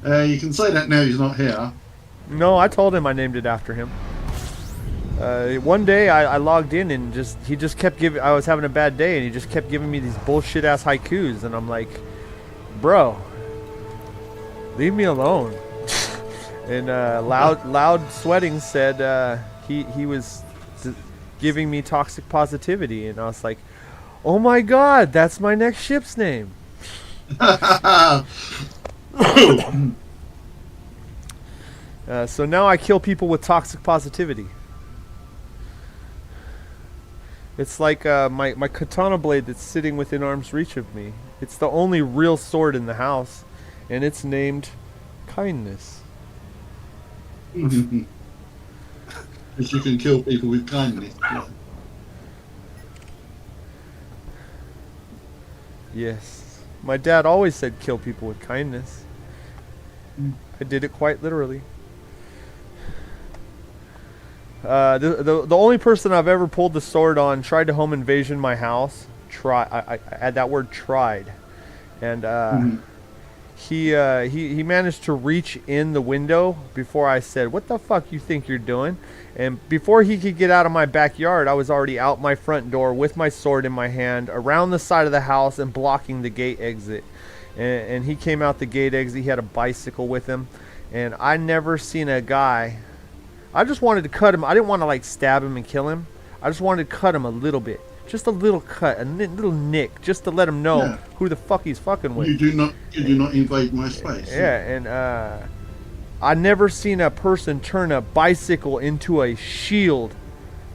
You can say that now he's not here. No, I told him I named it after him. One day I logged in and he just kept giving. I was having a bad day and he just kept giving me these bullshit ass haikus, and I'm like, bro, leave me alone. And loud sweating said he was giving me toxic positivity, and I was like, oh my god, that's my next ship's name. So now I kill people with toxic positivity. It's like my katana blade that's sitting within arm's reach of me. It's the only real sword in the house, and it's named Kindness. Because you can kill people with kindness. Yeah. Yes. My dad always said kill people with kindness. I did it quite literally. The only person I've ever pulled the sword on tried to home invasion my house. I add that word tried, and he managed to reach in the window before I said, "What the fuck you think you're doing?" And before he could get out of my backyard, I was already out my front door with my sword in my hand, around the side of the house and blocking the gate exit. And he came out the gate exit. He had a bicycle with him, and I never seen a guy. I just wanted to cut him. I didn't want to like stab him and kill him. I just wanted to cut him a little bit. Just a little cut, a little nick, just to let him know Yeah. who the fuck he's fucking with. You do not invade my space. Yeah, and I never seen a person turn a bicycle into a shield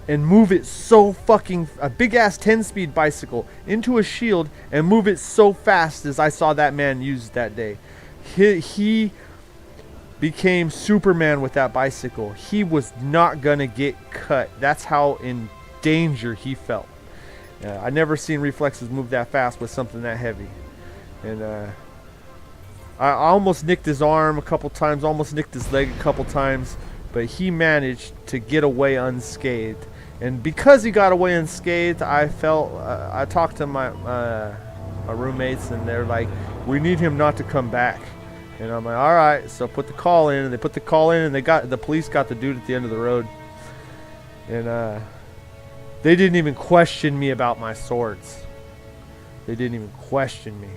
and move it so fucking, a big ass 10-speed bicycle into a shield and move it so fast as I saw that man use that day. He became Superman with that bicycle. He was not gonna get cut. That's how in danger he felt. I never seen reflexes move that fast with something that heavy. And I almost nicked his arm a couple times, almost nicked his leg a couple times, but he managed to get away unscathed. And because he got away unscathed, I felt, I talked to my roommates, and they're like, we need him not to come back. And I'm like, all right. So put the call in, and they put the call in, and the police got the dude at the end of the road. And they didn't even question me about my swords. They didn't even question me.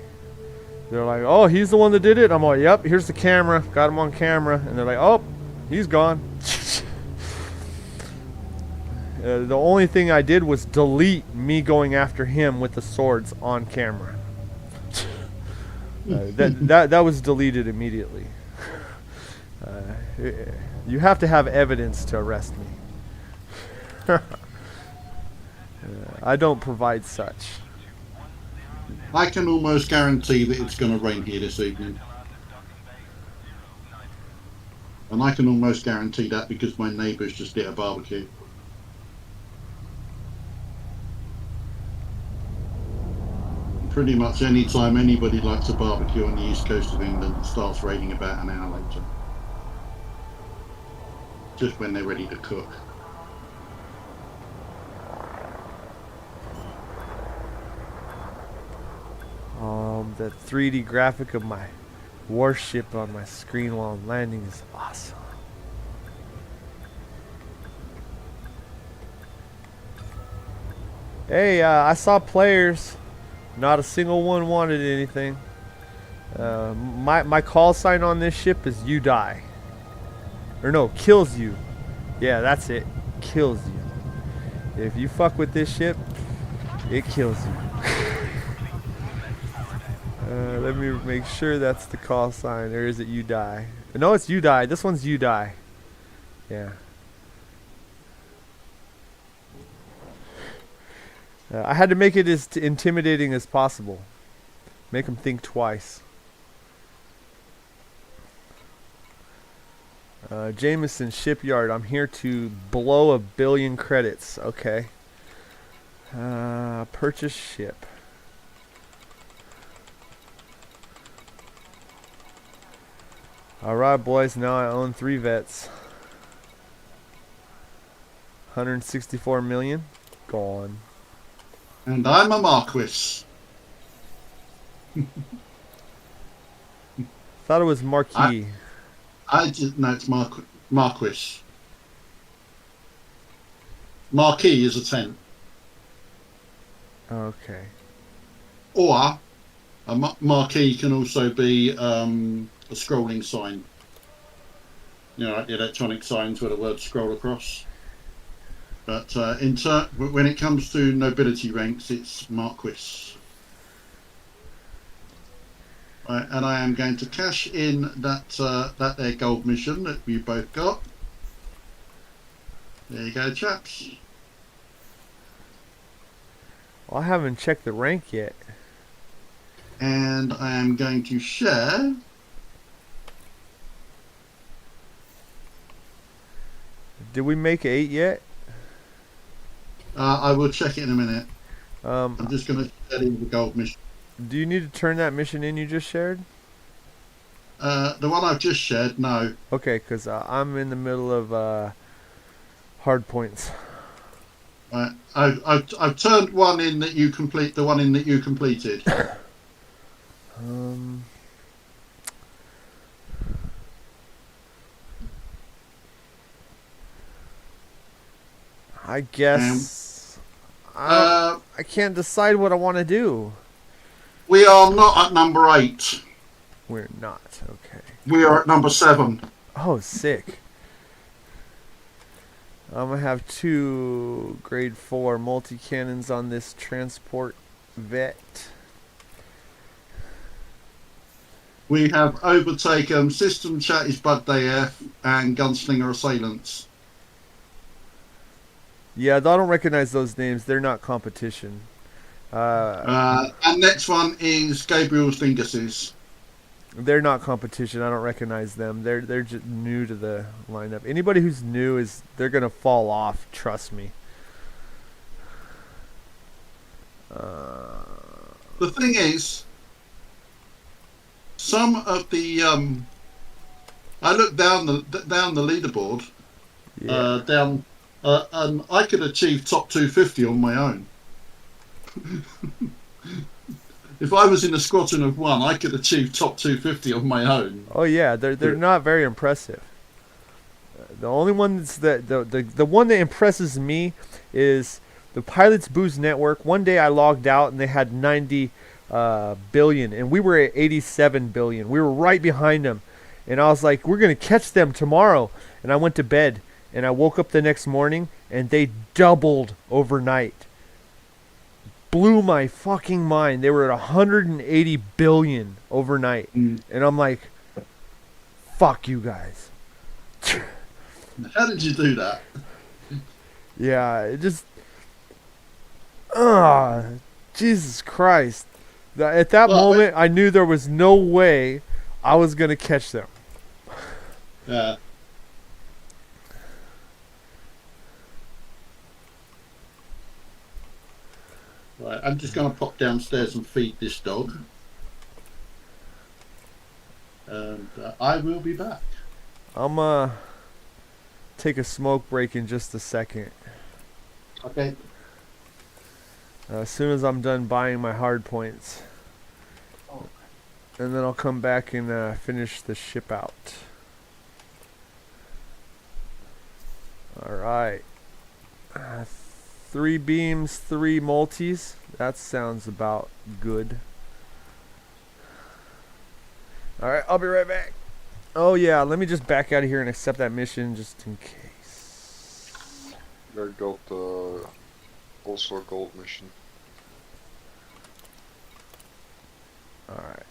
They're like, oh, he's the one that did it? I'm like, yep, here's the camera. Got him on camera. And they're like, oh, he's gone. The only thing I did was delete me going after him with the swords on camera. That was deleted immediately. You have to have evidence to arrest me. I don't provide such. I can almost guarantee that it's going to rain here this evening. And I can almost guarantee that because my neighbours just lit a barbecue. Pretty much any time anybody likes a barbecue on the east coast of England, it starts raining about an hour later. Just when they're ready to cook. The 3D graphic of my warship on my screen while I'm landing is awesome. Hey, I saw players. Not a single one wanted anything. My call sign on this ship is "you die," or no, kills you. Yeah, that's it. Kills you. If you fuck with this ship, it kills you. Let me make sure that's the call sign, or is it "you die"? No, it's "you die." This one's "you die." Yeah. I had to make it as intimidating as possible. Make them think twice. Jameson Shipyard. I'm here to blow 1 billion credits. Okay. Purchase ship. Alright, boys. Now I own 3 vets. 164 million. Gone. And I'm a Marquis. Thought it was Marquis. No, it's Marquis. Marquis is a tent. Okay. Or a marquee can also be a scrolling sign. You know, like the electronic signs where the words scroll across. But when it comes to nobility ranks, it's Marquis. Right, and I am going to cash in that there gold mission that we both got. There you go, chaps. Well, I haven't checked the rank yet. And I am going to share. Did we make 8 yet? I will check it in a minute. Um, I'm just going to share the gold mission. Do you need to turn that mission in you just shared? The one I've just shared, no. Okay, because I'm in the middle of hard points. I've turned one in that you complete. The one in that you completed. Um, I guess I can't decide what I want to do. We are not at number 8. We're not. Okay. We are at number 7. Oh, sick. I'm gonna have 2 grade 4 multi-cannons on this transport vet. We have overtaken System Chat is Bud AF and Gunslinger Assailants. Yeah, I don't recognize those names. They're not competition. And next one is Gabriel's Dinguses. They're not competition. I don't recognize them. They're just new to the lineup. Anybody who's new they're gonna fall off. Trust me. The thing is, some of the I looked down the leaderboard, Yeah. and I could achieve top 250 on my own. If I was in a squadron of 1, I could achieve top 250 on my own. Oh yeah, they're not very impressive. The only one that's the one that impresses me is the Pilots Booze Network. One day I logged out and they had 90 billion, and we were at 87 billion. We were right behind them, and I was like, we're gonna catch them tomorrow. And I went to bed, and I woke up the next morning, and they doubled overnight. Blew my fucking mind. They were at 180 billion overnight, and I'm like, fuck you guys. How did you do that? Yeah, it just Jesus Christ. At that moment I knew there was no way I was gonna catch them. Yeah. Right, I'm just going to pop downstairs and feed this dog. And I will be back. I'm take a smoke break in just a second. Okay. As soon as I'm done buying my hard points. And then I'll come back and finish the ship out. Alright. 3 beams, 3 multis. That sounds about good. Alright, I'll be right back. Oh yeah, let me just back out of here and accept that mission just in case. I got also a gold mission. Alright.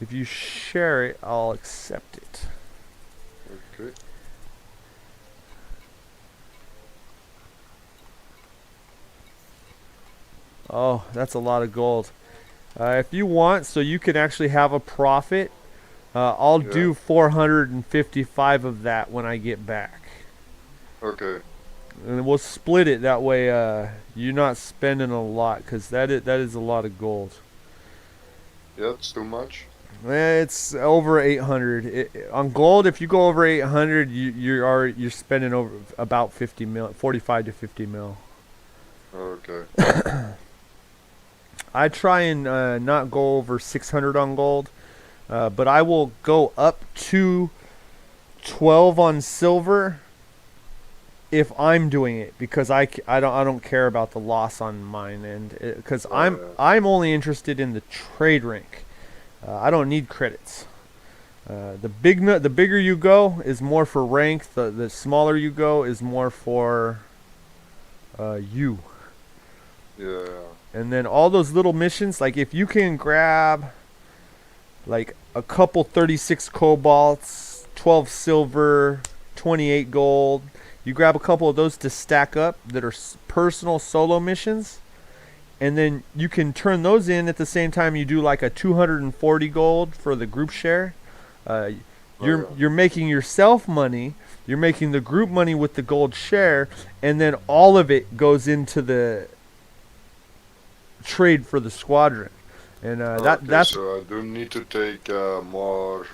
If you share it, I'll accept it. Okay. Oh, that's a lot of gold. If you want, so you can actually have a profit, I'll do 455 of that when I get back. Okay. And we'll split it that way. You're not spending a lot, because that is a lot of gold. Yeah, it's too much. It's over 800 on gold. If you go over 800, you're spending over about 50 mil, 45 to 50 mil. Okay. I try and not go over 600 on gold, but I will go up to 12 on silver if I'm doing it, because I don't care about the loss on mine, and because I'm only interested in the trade rank. I don't need credits. The bigger you go is more for rank. The smaller you go is more for you. Yeah. And then all those little missions, like if you can grab like a couple 36 cobalts, 12 silver, 28 gold, you grab a couple of those to stack up that are personal solo missions, and then you can turn those in at the same time you do like a 240 gold for the group share. You're making yourself money, you're making the group money with the gold share, and then all of it goes into the trade for the squadron. And that's so I do need to take more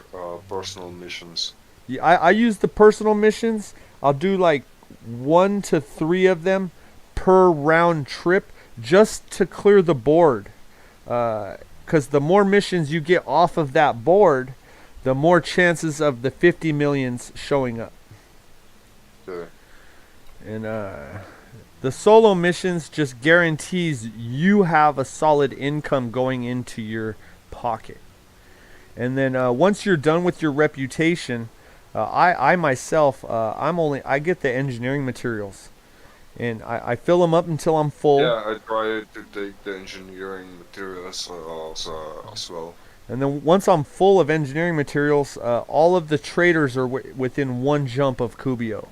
personal missions. yeah, I use the personal missions. I'll do like 1 to 3 of them per round trip just to clear the board. Because the more missions you get off of that board, the more chances of the 50 millions showing up. Okay. And the solo missions just guarantees you have a solid income going into your pocket. And then once you're done with your reputation, I myself, I get the engineering materials, and I fill them up until I'm full. Yeah, I try to take the engineering materials also as well. And then once I'm full of engineering materials, all of the traders are within 1 jump of Kubio.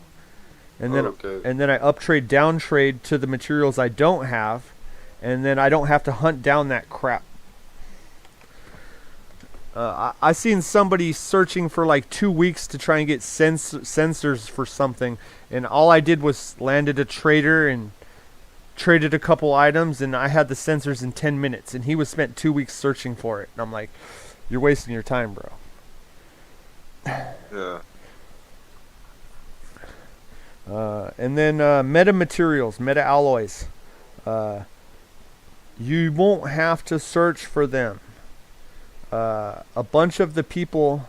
And then and then I up trade, down trade to the materials I don't have, and then I don't have to hunt down that crap. I seen somebody searching for like 2 weeks to try and get sensors for something, and all I did was landed a trader and traded a couple items, and I had the sensors in 10 minutes, and he was spent 2 weeks searching for it. And I'm like, you're wasting your time, bro. Yeah. And then meta materials, meta alloys. You won't have to search for them. A bunch of the people,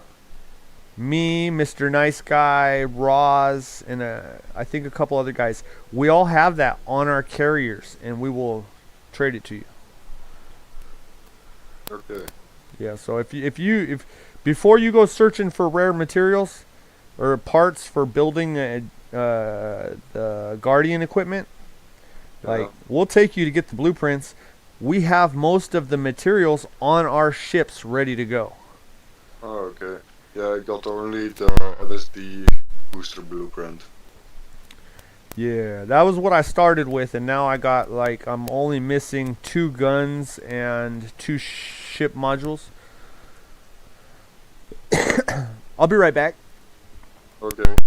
me, Mr. Nice Guy, Roz, and I think a couple other guys, we all have that on our carriers, and we will trade it to you. Okay. Yeah. So if before you go searching for rare materials or parts for building the Guardian equipment, like we'll take you to get the blueprints. We have most of the materials on our ships ready to go. Oh, okay. Yeah, I got only the LSD booster blueprint. Yeah, that was what I started with, and now I got like I'm only missing 2 guns and 2 ship modules. I'll be right back. Okay.